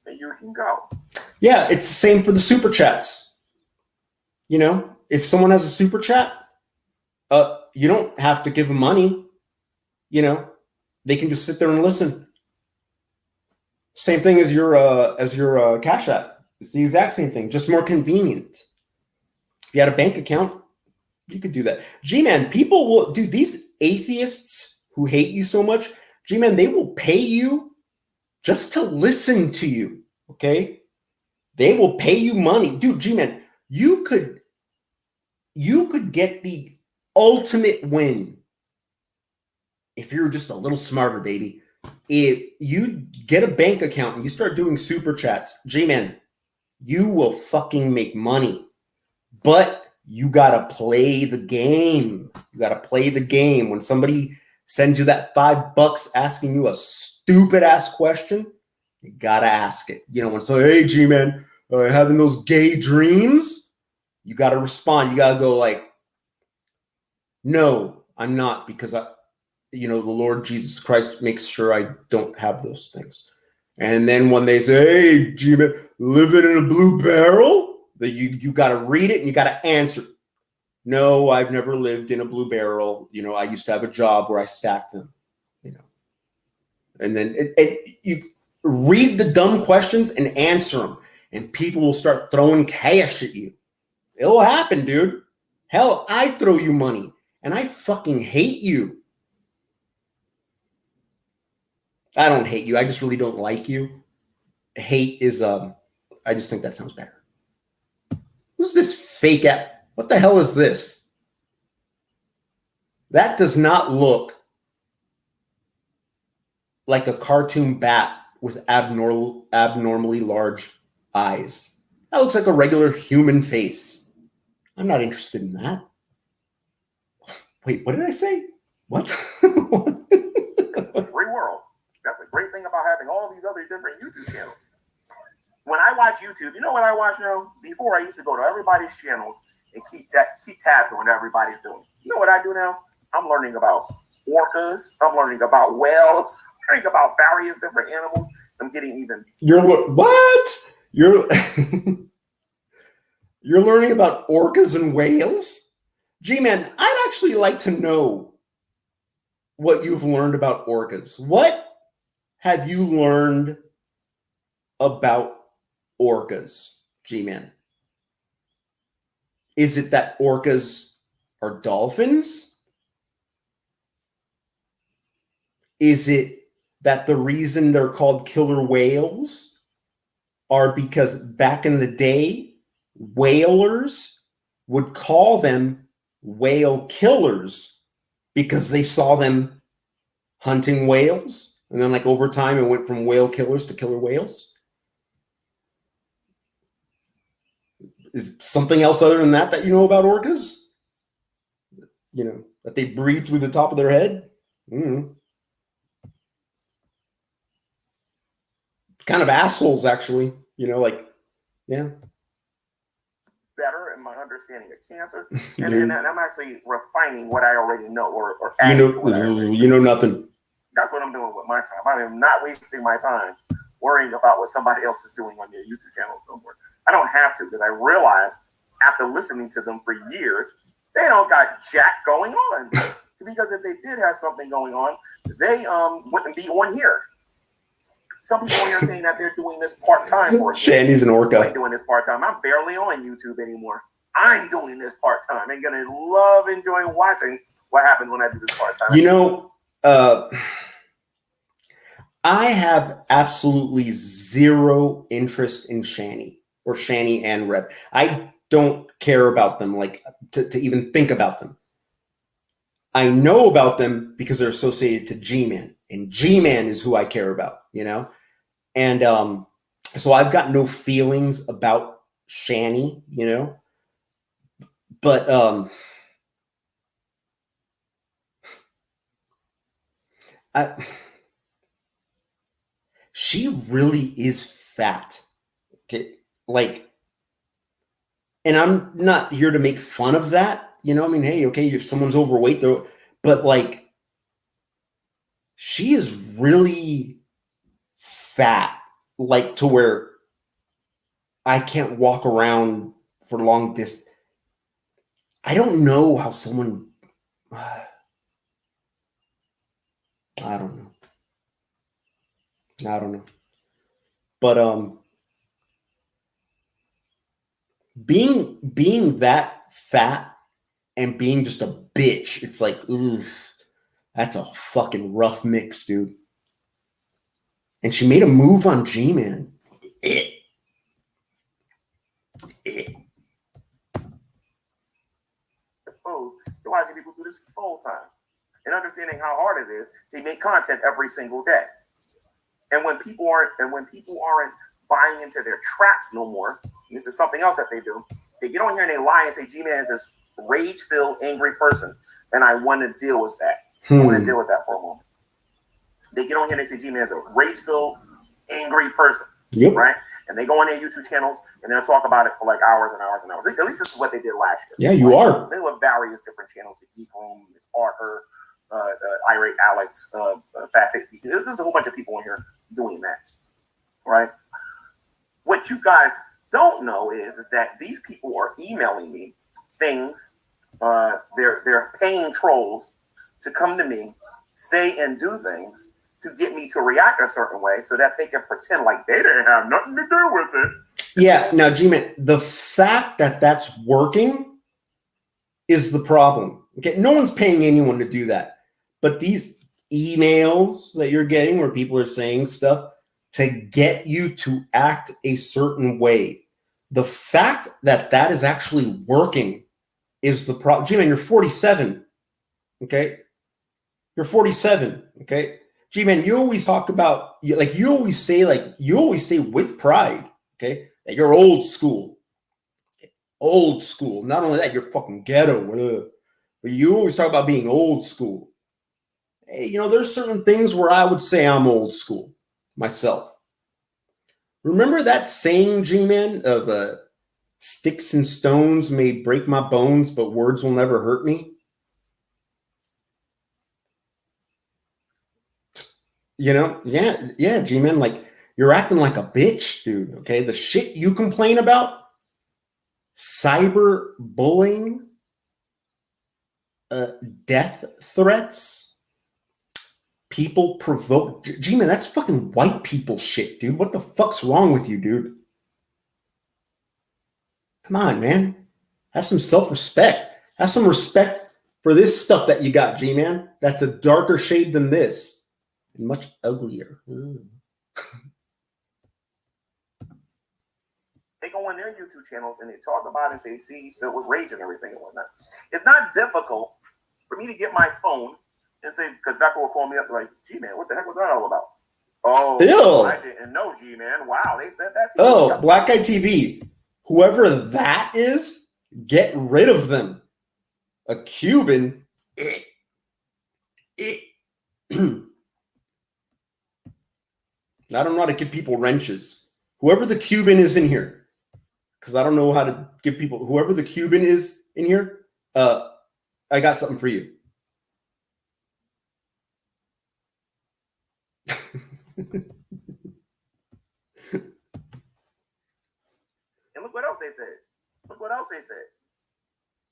then you can go. Yeah, it's the same for the super chats. You know, if someone has a super chat, you don't have to give them money. You know, they can just sit there and listen. Same thing as your Cash App. It's the exact same thing, just more convenient. If you had a bank account, you could do that. G-Man, people will do these atheists who hate you so much. G-Man, they will pay you just to listen to you. Okay, they will pay you money, dude. G-Man, you could get the ultimate win if you're just a little smarter, baby. If you get a bank account and you start doing super chats, G-Man, you will fucking make money. But you gotta play the game. You gotta play the game. When somebody sends you that $5 asking you a stupid ass question, You gotta ask it. You know, when so, hey, G-Man, having those gay dreams? You gotta respond. You gotta go like, no, I'm not, because the Lord Jesus Christ makes sure I don't have those things. And then when they say, hey, G-Man, living in a blue barrel, that you got to read it and you got to answer. No, I've never lived in a blue barrel. I used to have a job where I stacked them. And then you read the dumb questions and answer them, and people will start throwing cash at you. It'll happen, dude. Hell, I throw you money, and I fucking hate you. I don't hate you. I just really don't like you. Hate is I just think that sounds better. Who's this fake app? What the hell is this? That does not look like a cartoon bat with abnormally large eyes. That looks like a regular human face. I'm not interested in that. Wait, what did I say? What? It's a free world. That's a great thing about having all these other different YouTube channels. When I watch YouTube, you know what I watch now? Before, I used to go to everybody's channels and keep tabs on what everybody's doing. You know what I do now? I'm learning about orcas. I'm learning about whales. I'm learning about various different animals. I'm getting even. What? You're learning about orcas and whales? G-Man, I'd actually like to know what you've learned about orcas. What have you learned about orcas, G-Man? Is it that orcas are dolphins? Is it that the reason they're called killer whales are because back in the day, whalers would call them whale killers because they saw them hunting whales? And then like over time, it went from whale killers to killer whales? Is something else other than that you know about orcas? That they breathe through the top of their head? Kind of assholes, actually. Yeah. Better in my understanding of cancer, and I'm actually refining what I already know, or adding to what I already know. Nothing. That's what I'm doing with my time. I am not wasting my time worrying about what somebody else is doing on their YouTube channel somewhere. I don't have to, because I realize after listening to them for years, they don't got jack going on. Because if they did have something going on, they wouldn't be on here. Some people on here saying that they're doing this part-time for Shandy's an orca. I'm doing this part-time. I'm barely on YouTube anymore. I'm doing this part-time. I'm going to love enjoying watching what happens when I do this part-time. I have absolutely zero interest in Shani and Reb. I don't care about them, like to even think about them. I know about them because they're associated to G-Man, and G-Man is who I care about, And so I've got no feelings about Shani, But she really is fat. Okay, and I'm not here to make fun of that. Hey, okay, if someone's overweight though, but she is really fat, to where I can't walk around for long distance. I don't know how someone. I don't know. But being that fat and being just a bitch, it's like, oof, that's a fucking rough mix, dude. And she made a move on G-Man. I suppose to watching people do this full time and understanding how hard it is to make content every single day. And when people aren't buying into their traps no more, this is something else that they do. They get on here and they lie and say G-Man is this rage-filled, angry person, and I want to deal with that. I want to deal with that for a moment. They get on here and they say G-Man is a rage-filled, angry person. Yep. Right? And they go on their YouTube channels and they'll talk about it for like hours and hours and hours. At least this is what they did last year. Yeah, you are. They have various different channels, the Geek Room, Miss Parker, Irate Alex, Fat Fit. There's a whole bunch of people in here doing that. Right? What you guys don't know is that these people are emailing me things. They're paying trolls to come to me, say and do things to get me to react a certain way so that they can pretend like they didn't have nothing to do with it. Yeah. Now, Gman, the fact that that's working is the problem. Okay. No one's paying anyone to do that. But these emails that you're getting where people are saying stuff to get you to act a certain way, the fact that that is actually working is the problem. Gman, you're 47. Okay. You're 47. Okay. Gman, you always talk about, you always say with pride, okay, that you're old school. Old school. Not only that, you're fucking ghetto. But you always talk about being old school. Hey, there's certain things where I would say I'm old school myself. Remember that saying, G-Man, of sticks and stones may break my bones, but words will never hurt me? Yeah, G-Man, like, you're acting like a bitch, dude, okay? The shit you complain about, cyber bullying, death threats, people provoke. G-Man, that's fucking white people shit, dude. What the fuck's wrong with you, dude? Come on, man. Have some self-respect. Have some respect for this stuff that you got, G-Man. That's a darker shade than this. And much uglier. They go on their YouTube channels and they talk about it and say, see, he's filled with rage and everything and whatnot. It's not difficult for me to get my phone and say, because Becca will call me up like, G-Man, what the heck was that all about? Oh, ew. I didn't know, G-Man. Wow, they said that to you. Oh, Black Guy TV. Whoever that is, get rid of them. A Cuban. I don't know how to give people wrenches. Whoever the Cuban is in here, because I don't know how to give people, whoever the Cuban is in here, I got something for you. And look what else they said.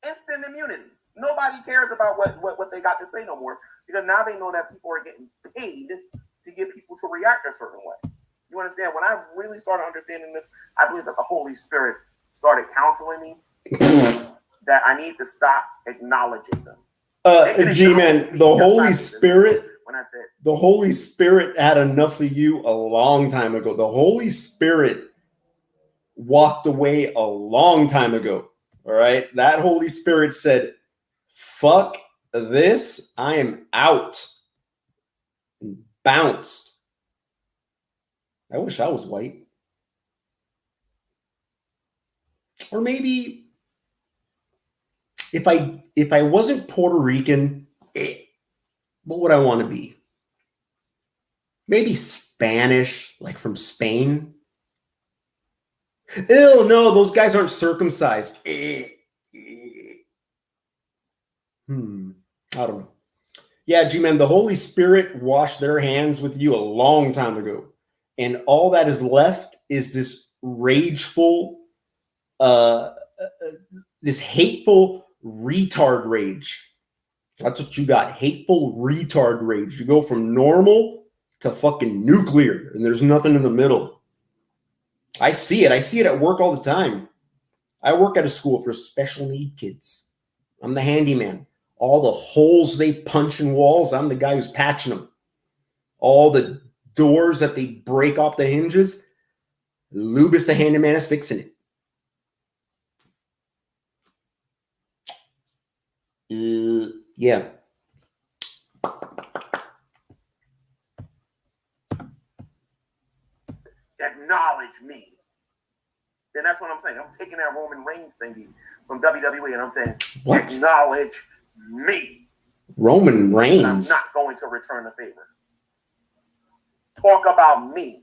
Instant immunity. Nobody cares about what they got to say no more, because now they know that people are getting paid to get people to react a certain way. You understand? When I really started understanding this, I believe that the Holy Spirit started counseling me that I need to stop acknowledging them. G-Man, the Holy Spirit, when I said the Holy Spirit had enough of you a long time ago. The Holy Spirit walked away a long time ago. All right. That Holy Spirit said, fuck this. I am out. And bounced. I wish I was white. Or maybe if I wasn't Puerto Rican, what would I want to be? Maybe Spanish, like from Spain. Ew, no, those guys aren't circumcised. I don't know. Yeah, G-Man, the Holy Spirit washed their hands with you a long time ago. And all that is left is this rageful, this hateful retard rage. That's what you got. Hateful retard rage. You go from normal to fucking nuclear, and there's nothing in the middle. I see it. I see it at work all the time. I work at a school for special need kids. I'm the handyman. All the holes they punch in walls, I'm the guy who's patching them. All the doors that they break off the hinges, Lubis the handyman is fixing it. Yeah. Acknowledge me. Then that's what I'm saying. I'm taking that Roman Reigns thingy from WWE and I'm saying, what? Acknowledge me. Roman Reigns. And I'm not going to return the favor. Talk about me.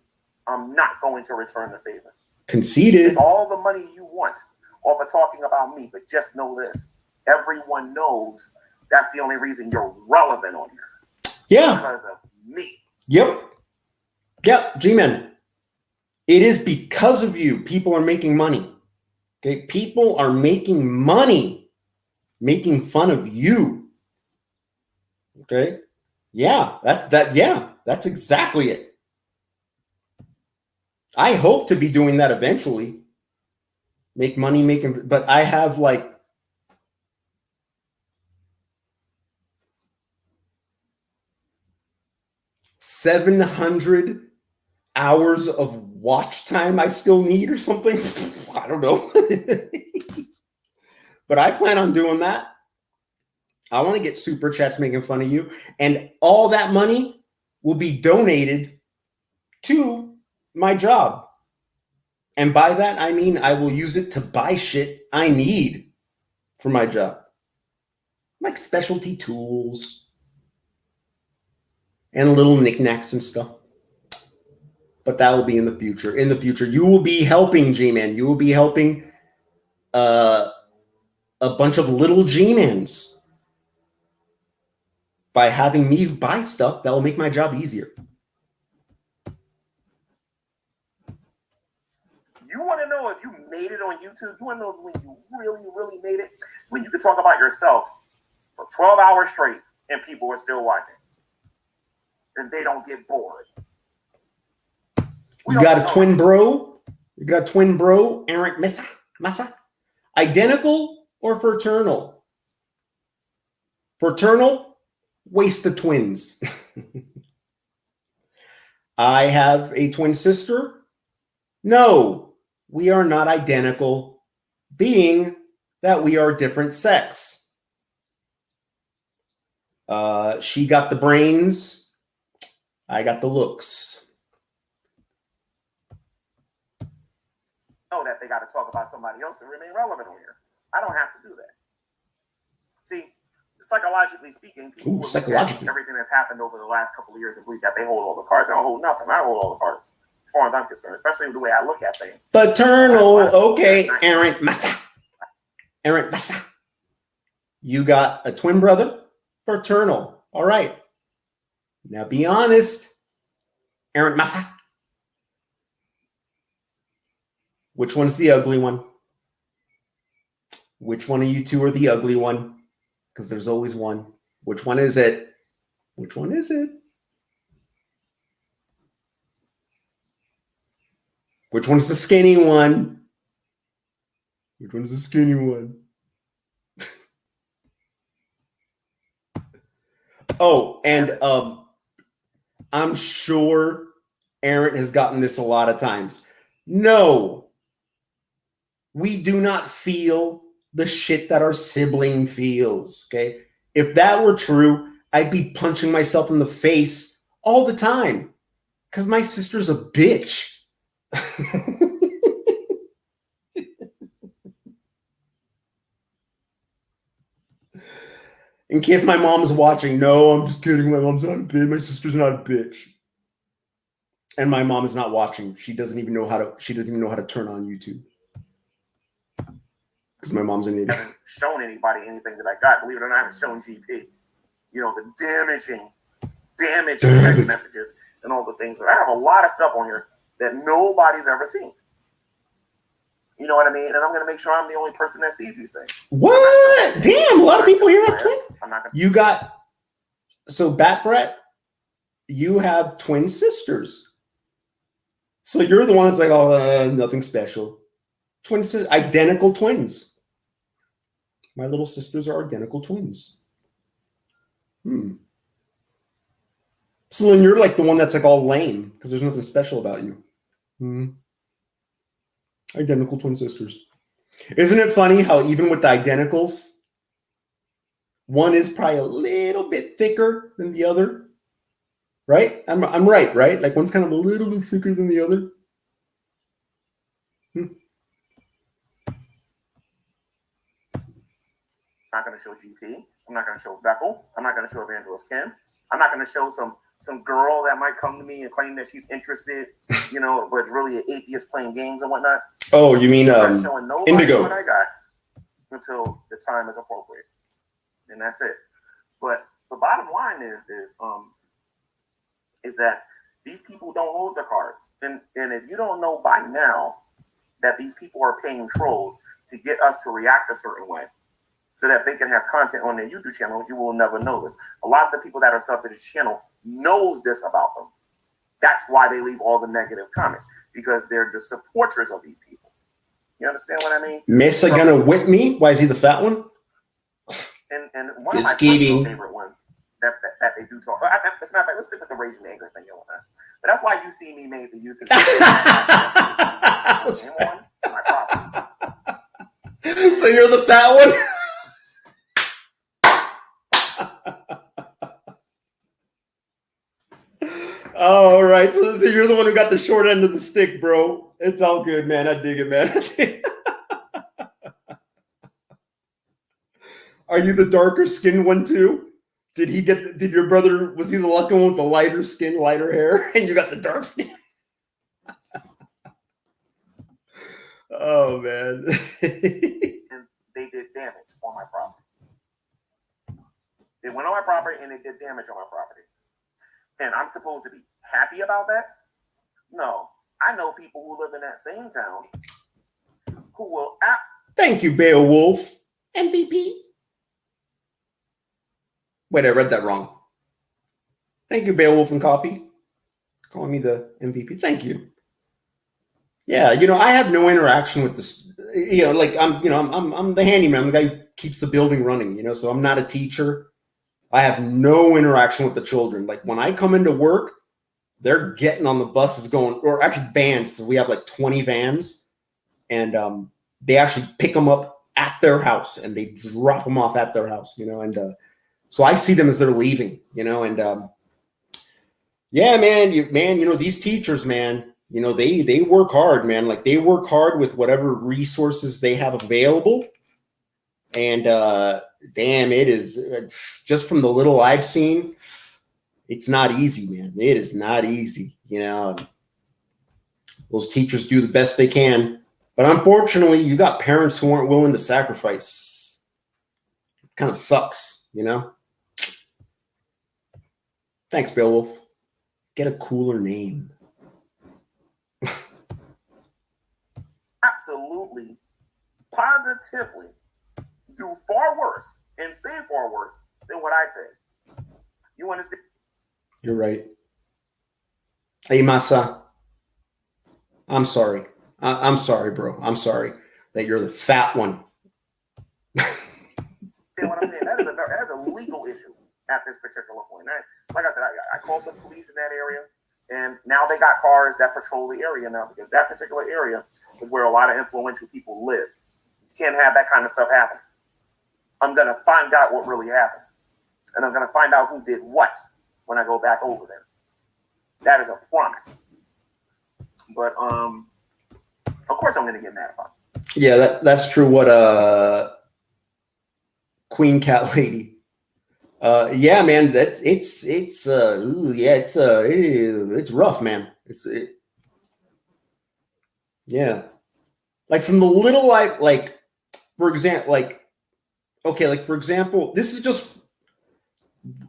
I'm not going to return the favor. Conceded. Take all the money you want off of talking about me, but just know this. Everyone knows that's the only reason you're relevant on here. Yeah. Because of me. Yep. Gman. It is because of you. People are making money. Okay. People are making money, making fun of you. Okay. Yeah. That's exactly it. I hope to be doing that eventually. Make money, but I have like 700 hours of watch time I still need or something. I don't know. But I plan on doing that. I want to get super chats making fun of you. And all that money will be donated to my job. And by that, I mean I will use it to buy shit I need for my job. Like specialty tools and little knickknacks and stuff. But that will be in the future. In the future, you will be helping G-Man. You will be helping a bunch of little G-Mans by having me buy stuff that will make my job easier. You want to know if you made it on YouTube? You want to know when you really, really made it? It's when you can talk about yourself for 12 hours straight and people are still watching. And they don't get bored. You got a twin bro? You got a twin bro, Eric Massa? Identical or fraternal? Fraternal, waste of twins. I have a twin sister. No, we are not identical, being that we are different sex. She got the brains. I got the looks. Know that they got to talk about somebody else to remain relevant on here. I don't have to do that. See, psychologically speaking, people will look at everything that's happened over the last couple of years and believe that they hold all the cards. I don't hold nothing. I hold all the cards, as far as I'm concerned, especially the way I look at things. Paternal, okay, Aaron Massa. Aaron Massa. You got a twin brother? Fraternal. All right. Now be honest, Aaron Massa. Which one's the ugly one? Which one of you two are the ugly one? Because there's always one. Which one is it? Which one is it? Which one's the skinny one? Which one's the skinny one? Oh, and I'm sure Aaron has gotten this a lot of times. No, we do not feel the shit that our sibling feels, okay? If that were true, I'd be punching myself in the face all the time because my sister's a bitch. In case my mom's watching, no, I'm just kidding. My mom's not a bitch. My sister's not a bitch. And my mom is not watching. She doesn't even know how to turn on YouTube. Because my mom's an idiot. I haven't shown anybody anything that I got. Believe it or not, I haven't shown GP. You know, the damaging text messages and all the things. I have a lot of stuff on here that nobody's ever seen. You know what I mean? And I'm going to make sure I'm the only person that sees these things. What? Damn, a lot of people here have twins. You got, so Bat Brett, you have twin sisters. So you're the one that's like, oh, nothing special. Twin sisters, identical twins. My little sisters are identical twins. So then you're like the one that's like all lame because there's nothing special about you. Identical twin sisters. Isn't it funny how even with the identicals, one is probably a little bit thicker than the other? Right? I'm right, right? Like one's kind of a little bit thicker than the other. I'm not going to show GP. I'm not going to show Veckel. I'm not going to show Evangelist Kim. I'm not going to show some some girl that might come to me and claim that she's interested, you know, but it's really an atheist playing games and whatnot. Oh, you mean I'm not showing nobody Indigo. what I got until the time is appropriate, and that's it. But the bottom line is that these people don't hold their cards, and if you don't know by now that these people are paying trolls to get us to react a certain way, so that they can have content on their YouTube channel, you will never know this. A lot of the people that are sub to this channel knows this about them. That's why they leave all the negative comments, because they're the supporters of these people. You understand what I mean? Mesa gonna whip me? Why is he the fat one? And one of my personal favorite ones that they do talk. It's not bad. Let's stick with the raging anger thing. But that's why you see me made the YouTube video. On my property. So you're the fat one? All right. So you're the one who got the short end of the stick, bro. It's all good, man. I dig it, man. Are you the darker skinned one too? Did your brother, was he the lucky one with the lighter skin, lighter hair, and you got the dark skin? Oh, man. And they did damage on my property. They went on my property and they did damage on my property. And I'm supposed to be happy about that? No. I know people who live in that same town who will Thank you, Beowulf. MVP. Wait, I read that wrong. Thank you, Beowulf and Coffee. Calling me the MVP. Thank you. Yeah, I have no interaction with this. Like I'm the handyman, I'm the guy who keeps the building running, so I'm not a teacher. I have no interaction with the children. Like when I come into work, they're getting on the buses going, or actually vans, because we have like 20 vans, and they actually pick them up at their house and they drop them off at their house, and so I see them as they're leaving, and yeah, man, these teachers, man, they work hard, man. Like they work hard with whatever resources they have available. And damn, it is just from the little I've seen, it's not easy, man. It is not easy. Those teachers do the best they can. But unfortunately, you got parents who aren't willing to sacrifice. It kind of sucks, Thanks, Beowulf. Get a cooler name. absolutely, positively do far worse and say far worse than what I said. You understand? You're right. Hey, Masa. I'm sorry. I'm sorry, bro. I'm sorry that you're the fat one. What I'm saying, that is a legal issue at this particular point. Like I said, I called the police in that area, and now they got cars that patrol the area now, because that particular area is where a lot of influential people live. You can't have that kind of stuff happen. I'm going to find out what really happened, and I'm going to find out who did what when I go back over there. That is a promise. But of course I'm going to get mad about it. Yeah, that's true. What Queen Cat Lady. Yeah, man, it's rough, man. Yeah. Like from the little for example, this is just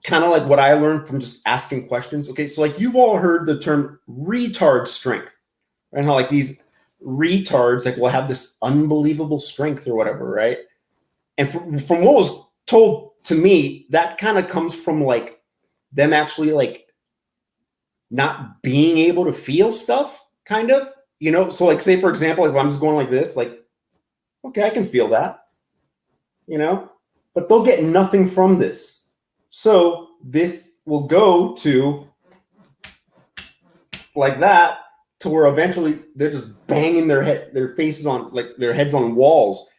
kind of like what I learned from just asking questions. Okay, so like you've all heard the term retard strength, right? How like these retards will have this unbelievable strength or whatever, right? And from what was told to me, that kind of comes from like them actually like not being able to feel stuff, kind of, So like, say for example, if I'm just going like this, like, okay, I can feel that, but they'll get nothing from this. So this will go to like that, to where eventually they're just banging their faces on, like their heads on walls,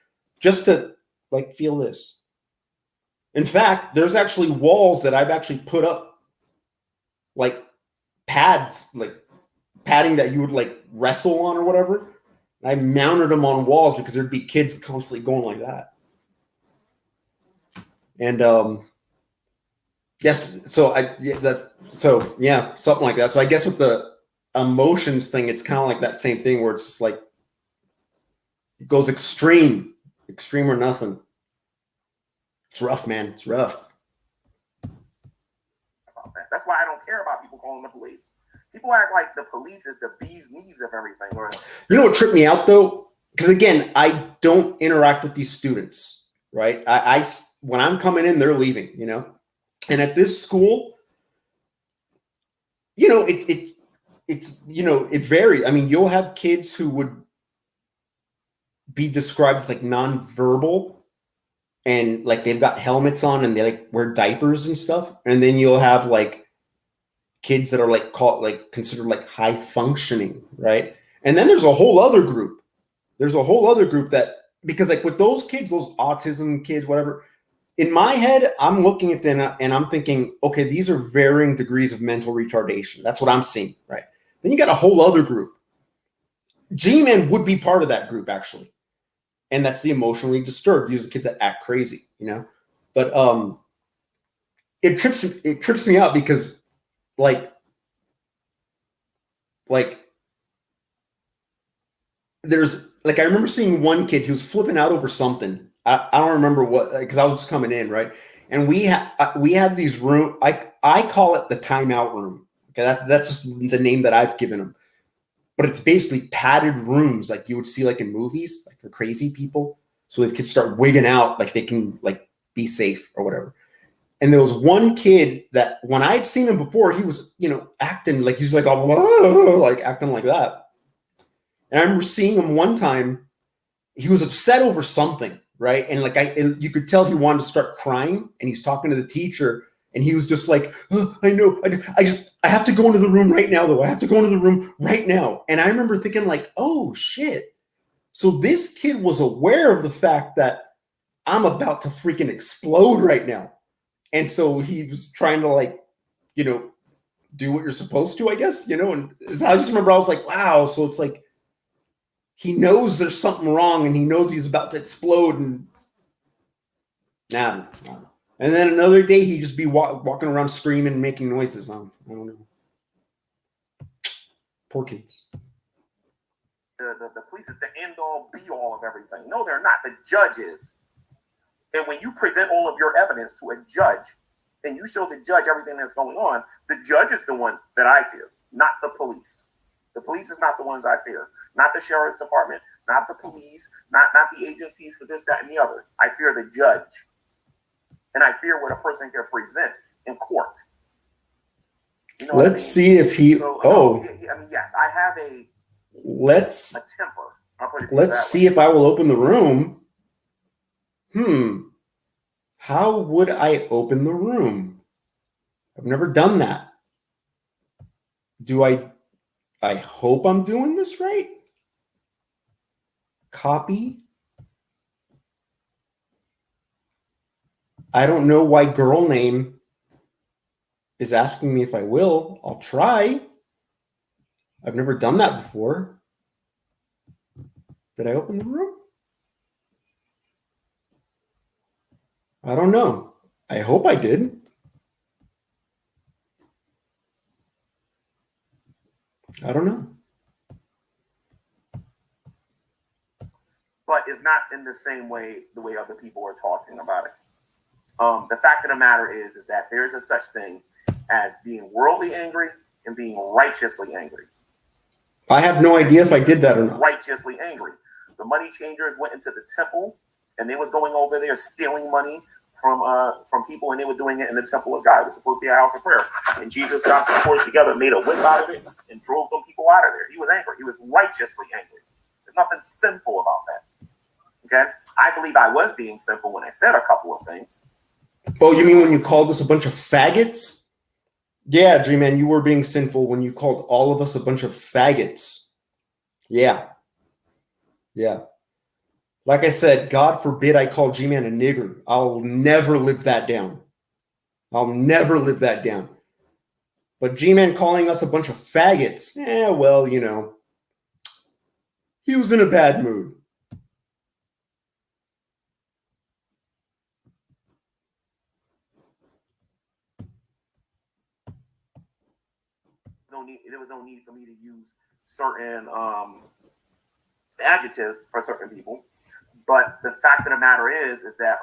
just to like feel this. In fact, there's actually walls that I've actually put up, like pads, like padding that you would like wrestle on or whatever. I mounted them on walls because there'd be kids constantly going like that. And Yes. So yeah, something like that. So I guess with the emotions thing, it's kind of like that same thing where it's like it goes extreme or nothing. It's rough, man. It's rough. About that. That's why I don't care about people calling the police. People act like the police is the bee's knees of everything. Or you know what tripped me out though? Because again, I don't interact with these students, right? I when I'm coming in, they're leaving, you know. And at this school, you know, it's you know, it varies. I mean, you'll have kids who would be described as like nonverbal and like they've got helmets on and they like wear diapers and stuff. And then you'll have like kids that are like called like considered like high functioning, right? And then there's a whole other group. There's a whole other group that because like with those kids, those autism kids, whatever, in my head, I'm looking at them and I'm thinking, okay, these are varying degrees of mental retardation. That's what I'm seeing, right? Then you got a whole other group. G-Men would be part of that group, actually. And that's the emotionally disturbed. These are kids that act crazy, you know? But it trips me out because like there's like I remember seeing one kid who was flipping out over something. I don't remember what because I was just coming in, right? And we have these room. I call it the timeout room. Okay, that's just the name that I've given them. But it's basically padded rooms like you would see like in movies, like for crazy people. So these kids start wigging out like they can like be safe or whatever. And there was one kid that when I'd seen him before, he was, you know, acting like he's like, oh, like acting like that. And I remember seeing him one time, he was upset over something, right? And like you could tell he wanted to start crying and he's talking to the teacher and he was just like, oh, I know, I have to go into the room right now though. I have to go into the room right now. And I remember thinking like, oh shit. So this kid was aware of the fact that I'm about to freaking explode right now. And so he was trying to like, you know, do what you're supposed to, I guess, you know, and I just remember I was like, wow. So it's like, he knows there's something wrong and he knows he's about to explode and nah. And then another day he'd just be walking around screaming and making noises. I don't know. Poor kids. The police is the end all be all of everything. No, they're not. The judge is. And when you present all of your evidence to a judge and you show the judge everything that's going on, the judge is the one that I fear, not the police. The police is not the ones I fear, not the sheriff's department, not the police, not the agencies for this, that, and the other. I fear the judge. And I fear what a person can present in court. You know Let's see if he, I mean, yes, I have a temper. Let's see if I will open the room. How would I open the room? I've never done that. I hope I'm doing this right. Copy. I don't know why girl name is asking me if I will. I'll try. I've never done that before. Did I open the room? I don't know. I hope I did. I don't know. But it's not in the same way, the way other people are talking about it. The fact of the matter is that there is a such thing as being worldly angry and being righteously angry. I have no idea if I did that or not. Righteously angry. The money changers went into the temple and they was going over there stealing money from people, and they were doing it in the temple of God. It was supposed to be a house of prayer. And Jesus got some force together, made a whip out of it, and drove them people out of there. He was angry. He was righteously angry. There's nothing sinful about that. Okay? I believe I was being sinful when I said a couple of things. Oh, you mean when you called us a bunch of faggots? Yeah, G-Man, you were being sinful when you called all of us a bunch of faggots. Yeah. Yeah. Like I said, God forbid I call G-Man a nigger. I'll never live that down. I'll never live that down. But G-Man calling us a bunch of faggots, well, you know, he was in a bad mood. There was no need for me to use certain adjectives for certain people. But the fact of the matter is that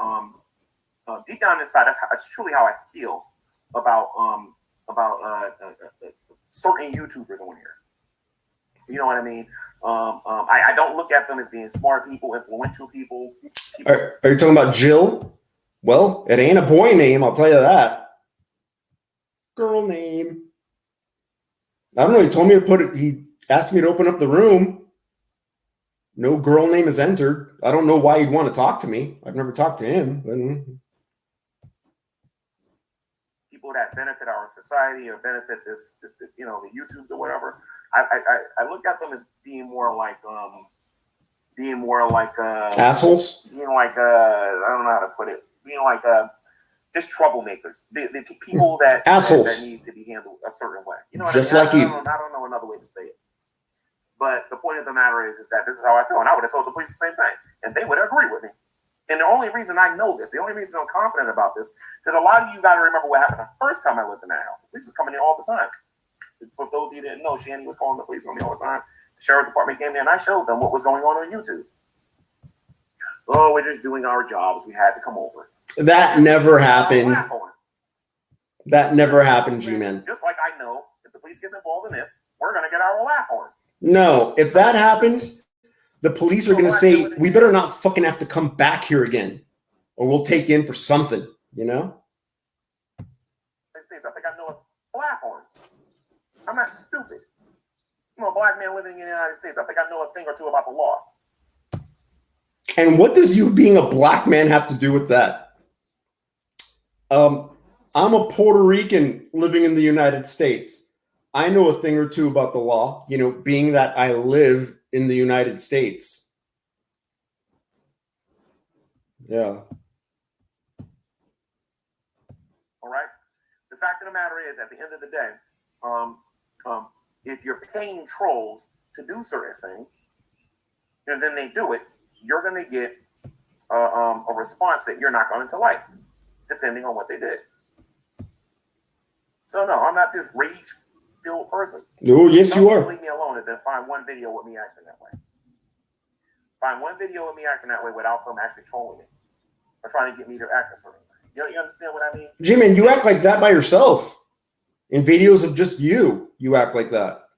deep down inside, that's truly how I feel about certain YouTubers on here. You know what I mean? I don't look at them as being smart people, influential people. Are you talking about Jill? Well, it ain't a boy name, I'll tell you that. Girl name. I don't know. He told me to put it. He asked me to open up the room. No girl name is entered. I don't know why he'd want to talk to me. I've never talked to him. But... people that benefit our society or benefit this the YouTubes or whatever. I look at them as being more like assholes. Being like I don't know how to put it. Being like just troublemakers. The people that assholes that need to be handled a certain way. You know what just I mean? like you. I don't know another way to say it. But the point of the matter is that this is how I feel, and I would have told the police the same thing, and they would agree with me. And the only reason I know this, the only reason I'm confident about this, because a lot of you got to remember what happened the first time I lived in that house. The police was coming in all the time. For those of you who didn't know, Shanny was calling the police on me all the time. The sheriff department came in, and I showed them what was going on YouTube. Oh, we're just doing our jobs. We had to come over. That never happened. That never happened, G-Man. Just like I know, if the police gets involved in this, we're going to get our laugh on. No, if that happens, the police are going to say, we better not fucking have to come back here again, or we'll take you in for something, you know? I think I know a laugh on. I'm not stupid. I'm a black man living in the United States. I think I know a thing or two about the law. And what does you being a black man have to do with that? I'm a Puerto Rican living in the United States. I know a thing or two about the law, you know, being that I live in the United States. Yeah. All right. The fact of the matter is, at the end of the day, if you're paying trolls to do certain things, and then they do it, you're going to get a response that you're not going to like, depending on what they did. So no, I'm not this rage-filled person. No, yes, you are. Leave me alone and then find one video with me acting that way. Find one video with me acting that way without them actually trolling me or trying to get me to act a certain way. You understand what I mean? G-Man, you act like that by yourself. In videos of just you act like that.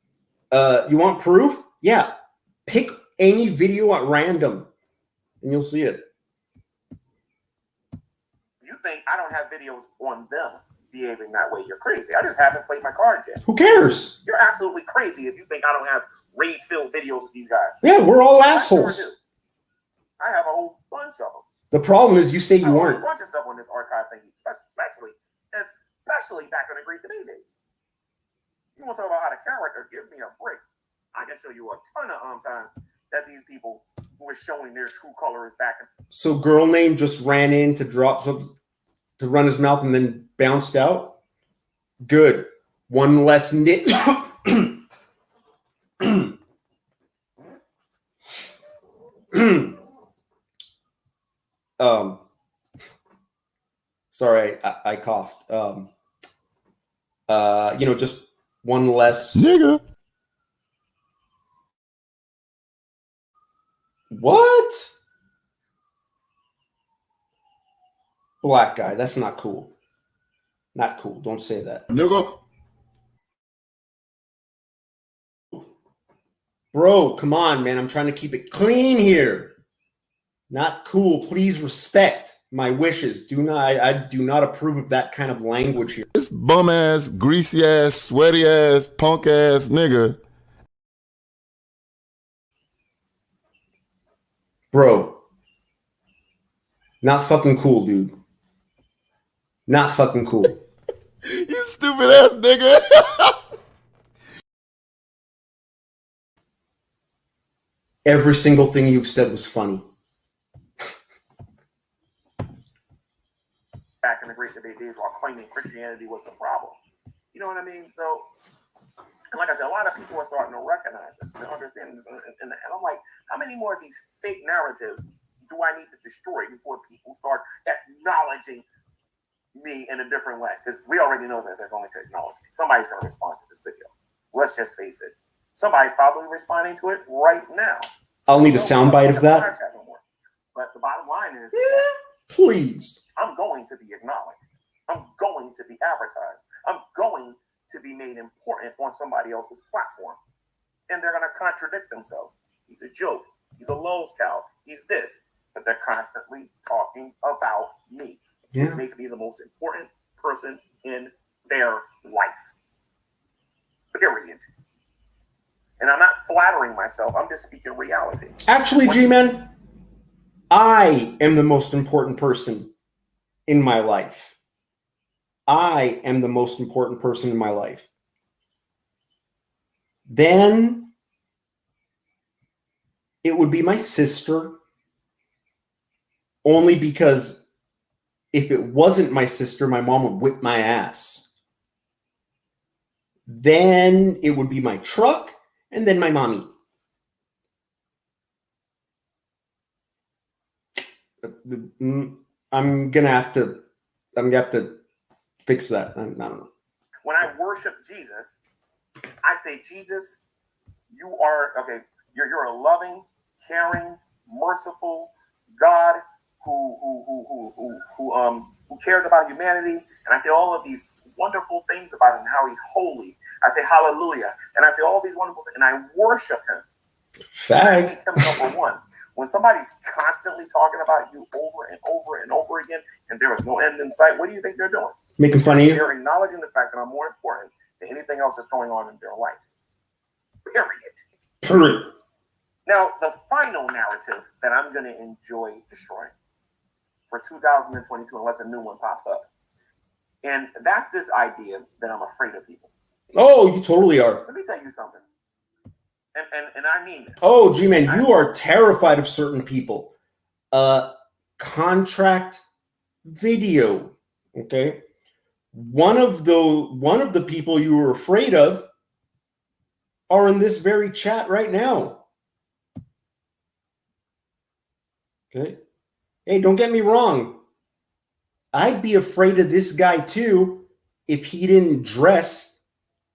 You want proof? Yeah. Pick any video at random and you'll see it. You think I don't have videos on them behaving that way? You're crazy. I just haven't played my cards yet. Who cares? You're absolutely crazy if you think I don't have rage-filled videos of these guys. Yeah, we're all assholes. I sure do. I have a whole bunch of them. The problem is you say you I aren't. have a bunch of stuff on this archive thing, especially back in the Great Debate days. You want to talk about how to character? Give me a break. I can show you a ton of times that these people who were showing their true colors back. So girl name just ran in to drop some, to run his mouth and then bounced out. Good. One less nit. Sorry, I coughed. Just one less nigga. What? Black guy. That's not cool. Not cool. Don't say that. Nigga. Bro, come on, man. I'm trying to keep it clean here. Not cool. Please respect my wishes. I do not approve of that kind of language here. This bum ass, greasy ass, sweaty ass, punk ass nigga. Bro. Not fucking cool, dude. Not fucking cool. You stupid ass nigga. Every single thing you've said was funny. Back in the Great Debate days while claiming Christianity was a problem. You know what I mean? So, and like I said, a lot of people are starting to recognize this and understand this. And I'm like, how many more of these fake narratives do I need to destroy before people start acknowledging me in a different way? Because we already know that they're going to acknowledge me. Somebody's going to respond to this video. let's just face it. Somebody's probably responding to it right now. I'll need a soundbite of that. But the bottom line is, Please. I'm going to be acknowledged. I'm going to be advertised. I'm going to be made important on somebody else's platform. And they're going to contradict themselves. He's a joke. He's a Lowe's cow. He's this. But they're constantly talking about me. Yeah. Which makes me the most important person in their life. Period. And I'm not flattering myself. I'm just speaking reality. Actually, Gman, I am the most important person in my life. I am the most important person in my life. Then it would be my sister, only because if it wasn't my sister, my mom would whip my ass. Then it would be my truck, and then my mommy. I'm gonna have to fix that. I don't know. When I worship Jesus, I say, Jesus, you are okay. You're a loving, caring, merciful God who cares about humanity. And I say all of these wonderful things about him, how he's holy. I say hallelujah, and I say all these wonderful things, and I worship him. Fact. I make him number one. When somebody's constantly talking about you over and over and over again, and there is no end in sight, what do you think they're doing? Making fun of you? They're acknowledging the fact that I'm more important than anything else that's going on in their life. Period. Now, the final narrative that I'm going to enjoy destroying for 2022, unless a new one pops up, and that's this idea that I'm afraid of people. Oh, you totally are. Let me tell you something. And I mean this. Oh, G-Man, you are terrified of certain people. Contract video. Okay. One of the people you were afraid of are in this very chat right now. Okay. Hey, don't get me wrong. I'd be afraid of this guy too if he didn't dress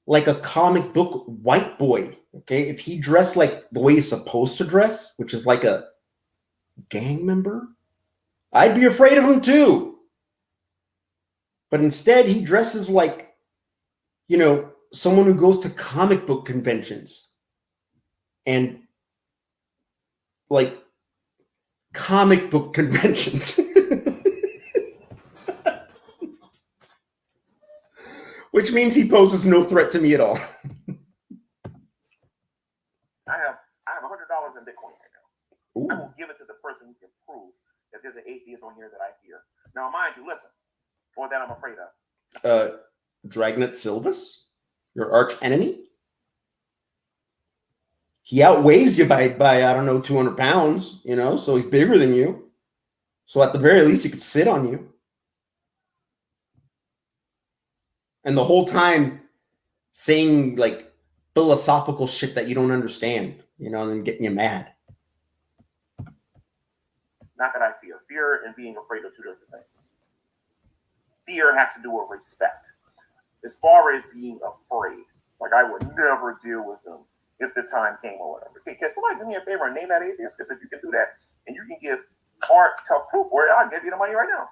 like a comic book white boy. Okay, if he dressed like the way he's supposed to dress, which is like a gang member, I'd be afraid of him too. But instead, he dresses like, someone who goes to comic book conventions and like comic book conventions. Which means he poses no threat to me at all. I have $100 in Bitcoin right now. Ooh. I will give it to the person who can prove that there's an atheist on here that I fear. Now, mind you, listen, or that I'm afraid of. Dragnet Silvus, your arch enemy. He outweighs you by I don't know 200 pounds. So he's bigger than you. So at the very least, he could sit on you. And the whole time saying like philosophical shit that you don't understand, and then getting you mad. Not that I fear. Fear and being afraid are two different things. Fear has to do with respect. As far as being afraid, like I would never deal with them if the time came or whatever. Okay, can somebody do me a favor and name that atheist? Because if you can do that and you can give hard, tough proof for it, I'll give you the money right now.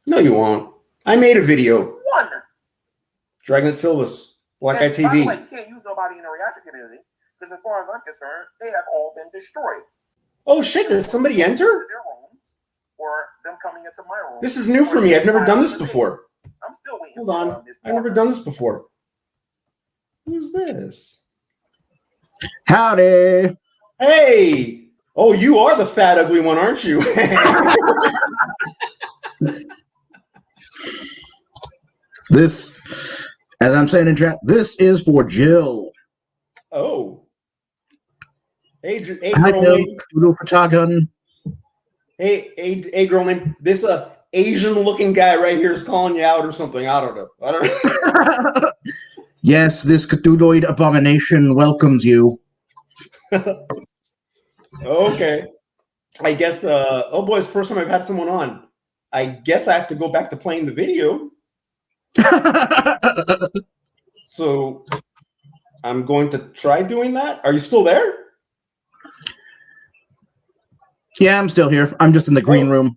No, you won't. I made a video. One. Dragnet Silvus, Black Eye TV. By the way, you can't use nobody in the reaction community because as far as I'm concerned, they have all been destroyed. Oh shit, did somebody enter? Their homes or them coming into my room. This is new for me. I've never done this before. I'm still waiting. Hold on. I've never done this before. Who's this? Howdy. Hey. Oh, you are the fat, ugly one, aren't you? This, as I'm saying in chat, this is for Jill. Oh. Hey, Hi, girl Jill. name. Doodle for Tagun. Hey, girl name. This Asian-looking guy right here is calling you out or something. I don't know. Yes, this Cthulhuid abomination welcomes you. Okay. I guess, oh boy, it's the first time I've had someone on. I guess I have to go back to playing the video. So, I'm going to try doing that. Are you still there? Yeah, I'm still here. I'm just in the green room.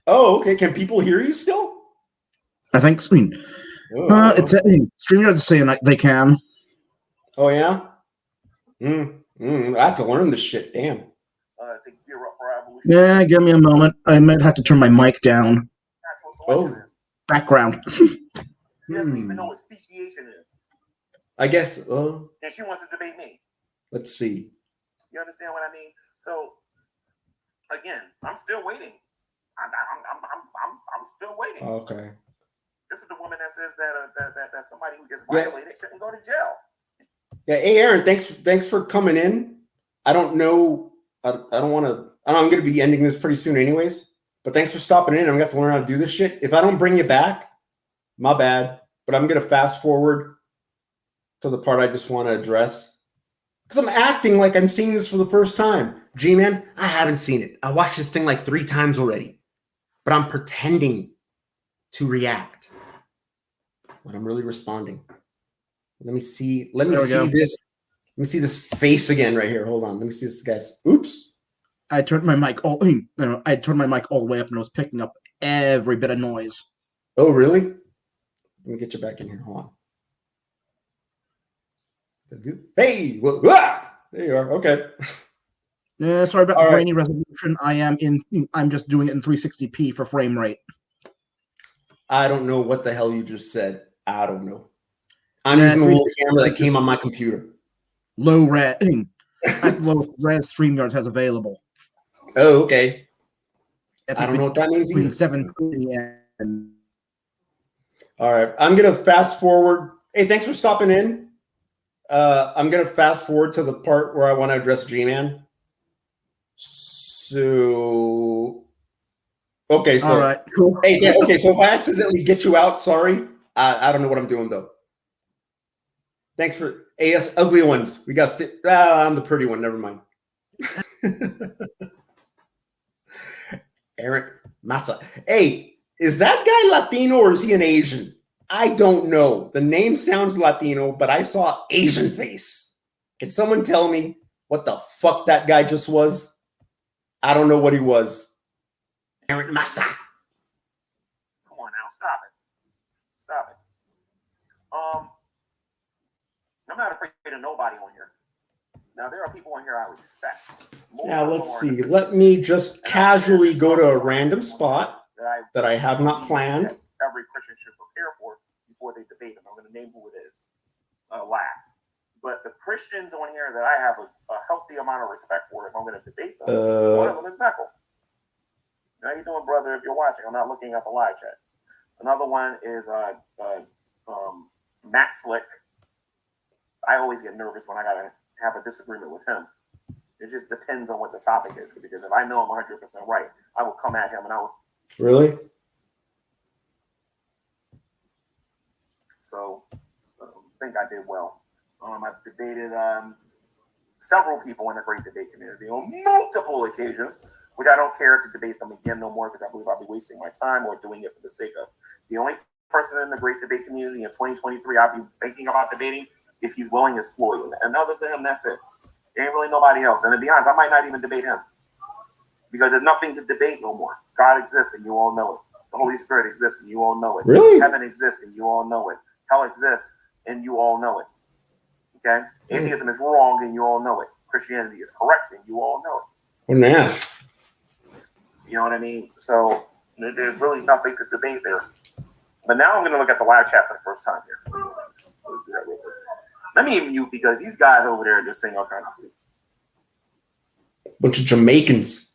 Oh, okay. Can people hear you still? I think. It's StreamYard is saying they can. Oh yeah. I have to learn this shit. Damn. To gear up for evolution. Yeah, give me a moment. I might have to turn my mic down. Natural selection is. Background. He doesn't even know what speciation is. I guess. And she wants to debate me. Let's see. You understand what I mean? So, again, I'm still waiting. I'm still waiting. Okay. This is the woman that says that somebody who gets violated shouldn't go to jail. Yeah. Hey, Aaron. Thanks for coming in. I don't know. I don't want to. I'm going to be ending this pretty soon, anyways. But thanks for stopping in. I'm going to have to learn how to do this shit. If I don't bring you back, my bad. But I'm going to fast forward to the part I just want to address. Because I'm acting like I'm seeing this for the first time. G-Man, I haven't seen it. I watched this thing like 3 times already. But I'm pretending to react when I'm really responding. Let me see. Let me see this. Let me see this face again right here. Hold on. Let me see this, guys. Oops. I turned my mic all. I turned my mic all the way up, and it was picking up every bit of noise. Oh, really? Let me get you back in here. Hold on. Hey, there you are. Okay. Yeah, sorry about the grainy resolution. I'm just doing it in 360p for frame rate. I don't know what the hell you just said. I don't know. I'm using the little camera that came on my computer. Low res. That's the lowest res StreamYard has available. Oh, okay. That's I don't know what that means either. 720 and. All right. I'm going to fast forward. Hey, thanks for stopping in. I'm going to fast forward to the part where I want to address G-Man. So, okay. So, all right, cool. Hey, yeah, okay. So if I accidentally get you out, sorry. I don't know what I'm doing, though. Thanks for AS ugly ones. We got. I'm the pretty one. Never mind. Eric Massa. Hey, is that guy Latino or is he an Asian? I don't know. The name sounds Latino, but I saw Asian face. Can someone tell me what the fuck that guy just was? I don't know what he was. Eric Massa. Come on now, stop it. Stop it. I'm not afraid of nobody on here. Now, there are people on here I respect. Now, let's see. Let me just casually go to a random spot that I have not planned. Every Christian should prepare for before they debate them. I'm going to name who it is last. But the Christians on here that I have a healthy amount of respect for, if I'm going to debate them, one of them is Neckel. How you doing, brother? If you're watching, I'm not looking at the live chat. Another one is Matt Slick. I always get nervous when I got to have a disagreement with him. It just depends on what the topic is. Because if I know I'm 100% right, I will come at him and I will. Really? So I think I did well. I've debated several people in the great debate community on multiple occasions, which I don't care to debate them again no more because I believe I'll be wasting my time or doing it for the sake of. The only person in the great debate community in 2023 I'll be thinking about debating, if he's willing, is Floyd. And other than him, that's it. There ain't really nobody else. And to be honest, I might not even debate him because there's nothing to debate no more. God exists and you all know it. The Holy Spirit exists and you all know it. Really? Heaven exists and you all know it. Hell exists and you all know it. Okay? Atheism is wrong and you all know it. Christianity is correct and you all know it. What an ass. You know what I mean? So there's really nothing to debate there. But now I'm going to look at the live chat for the first time here. So let's do that real quick. Let me mute because these guys over there are just saying all kinds of stuff. Bunch of Jamaicans.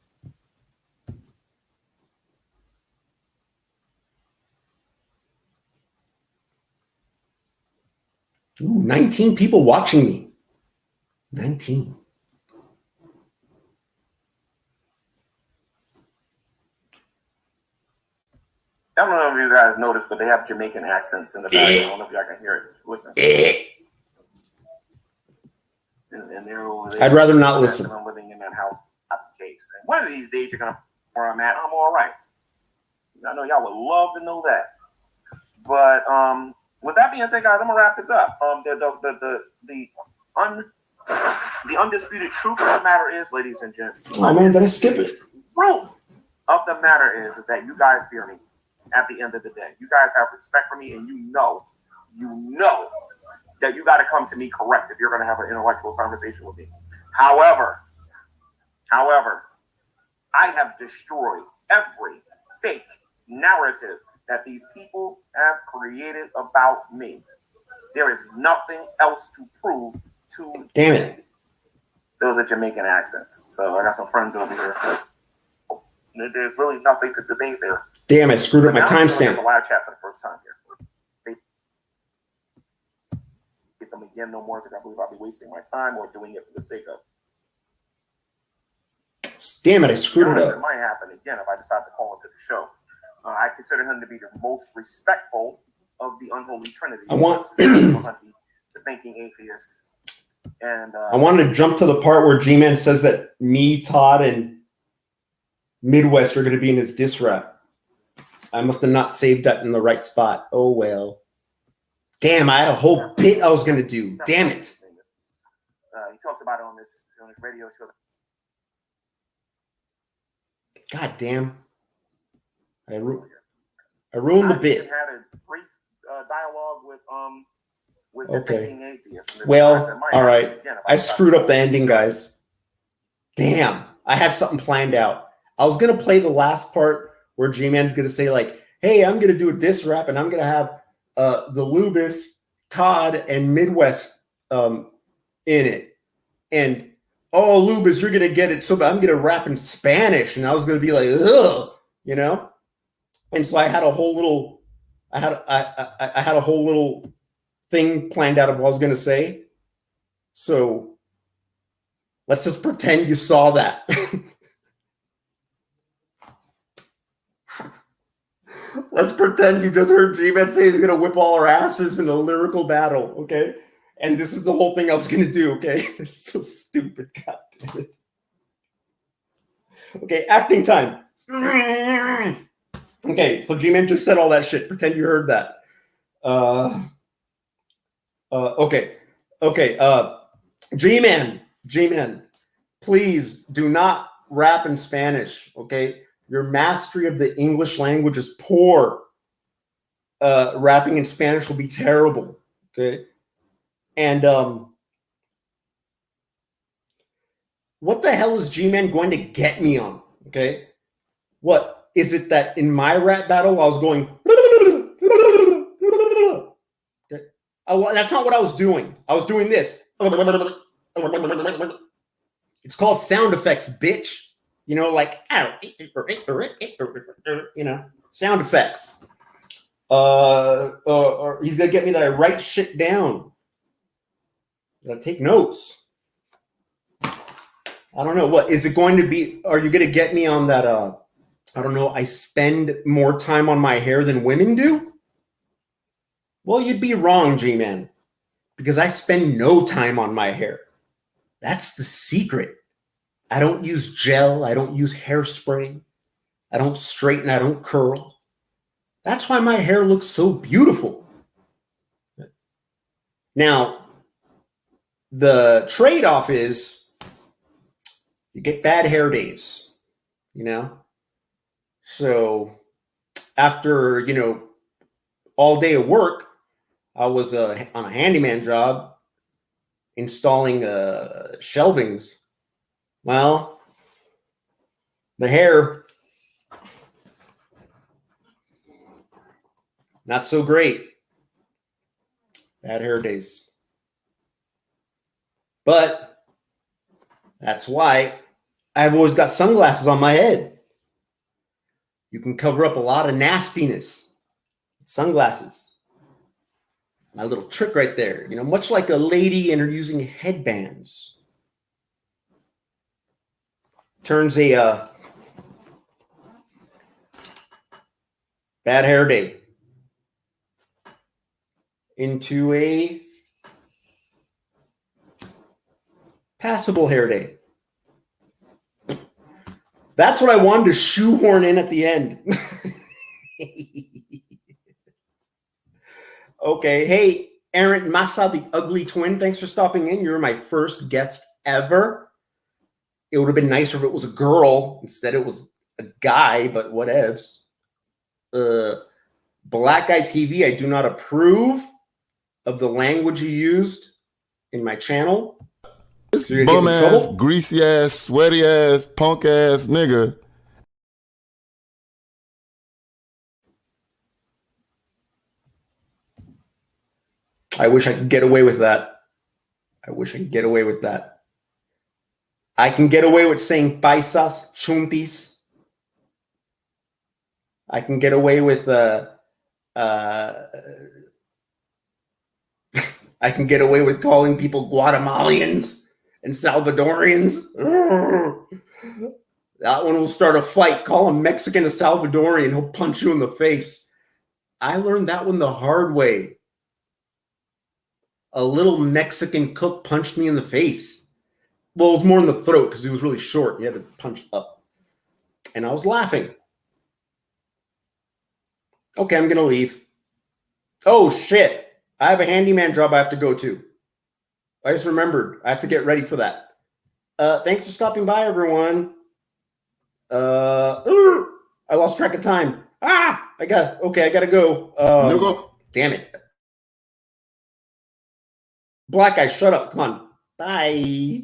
Ooh, 19 people watching me. 19. I don't know if you guys noticed, but they have Jamaican accents in the background. I don't know if y'all can hear it. Listen. And they're over there. I'd rather not listen. I'm living in that house. Not the case. And one of these days, you're gonna where I'm at. I'm all right. I know y'all would love to know that. But with that being said, guys, I'm gonna wrap this up. The the undisputed truth of the matter is, ladies and gents. Oh man, better skip it. Truth of the matter is that you guys fear me. At the end of the day, you guys have respect for me, and you know that you got to come to me correct if you're going to have an intellectual conversation with me. However, I have destroyed every fake narrative that these people have created about me. There is nothing else to prove to. Damn it. Those are Jamaican accents. So I got some friends over here. There's really nothing to debate there. Damn, I screwed up my timestamp. The live chat for the first time here. Get them again no more, because I believe I'll be wasting my time or doing it for the sake of. Damn it, I screwed it It up. might happen again if I decide to call into the show. I consider him to be the most respectful of the unholy trinity. I want the thinking atheist. And I wanted to jump to the part where G-Man says that me, Todd, and Midwest are going to be in his diss rap. I must have not saved that in the right spot. Oh, well. Damn, I had a whole bit I was going to do. Damn it. He talks about it on this radio show. God damn. I ruined the bit. Had a brief dialogue with the Okay. thinking atheist. Well, all right. I screwed up the ending, guys. Damn. I had something planned out. I was going to play the last part where G-Man's going to say, like, hey, I'm going to do a diss rap, and I'm going to have the Lubis, Todd, and Midwest in it. And, oh, Lubis, you're going to get it so bad. I'm going to rap in Spanish. And I was going to be like, ugh, you know? And so I had a whole little, I had a whole little thing planned out of what I was going to say. So let's just pretend you saw that. Let's pretend you just heard G-Man say he's going to whip all our asses in a lyrical battle, okay? And this is the whole thing I was going to do, okay? It's so stupid, god damn it. Okay, acting time. Okay, so G-Man just said all that shit. Pretend you heard that. Okay. G-Man, please do not rap in Spanish, okay? Your mastery of the English language is poor. Rapping in Spanish will be terrible, okay? And what the hell is G-Man going to get me on, okay? What is it that in my rap battle I was going? Okay. That's not what I was doing. I was doing this. It's called sound effects, bitch. You know, like, you know, sound effects. Or he's gonna get me that I write shit down. I take notes. I don't know. What is it going to be? Are you gonna get me on that? I don't know. I spend more time on my hair than women do. Well, you'd be wrong, G-Man, because I spend no time on my hair. That's the secret. I don't use gel. I don't use hairspray. I don't straighten. I don't curl. That's why my hair looks so beautiful. Now, the trade-off is you get bad hair days, you know? So after, you know, all day of work, I was on a handyman job installing shelvings. Well, the hair, not so great. Bad hair days. But that's why I've always got sunglasses on my head. You can cover up a lot of nastiness. Sunglasses. My little trick right there. You know, much like a lady and her using headbands. Turns a bad hair day into a passable hair day. That's what I wanted to shoehorn in at the end. Okay, hey, Aaron Massa, the ugly twin, thanks for stopping in. You're my first guest ever. It would have been nicer if it was a girl. Instead, it was a guy, but whatevs. Black Guy TV, I do not approve of the language you used in my channel. This So bum ass, greasy ass, sweaty ass, punk ass nigga. I wish I could get away with that. I wish I could get away with that. I can get away with saying paisas, chuntis. I can get away with I can get away with calling people Guatemalans and Salvadorians. That one will start a fight. Call a Mexican a Salvadorian. He'll punch you in the face. I learned that one the hard way. A little Mexican cook punched me in the face. Well, it was more in the throat because he was really short. You had to punch up. And I was laughing. Okay, I'm going to leave. Oh, shit. I have a handyman job I have to go to. I just remembered. I have to get ready for that. Thanks for stopping by, everyone. I lost track of time. I got to go. No go. Damn it. Black guy, shut up. Come on. Bye.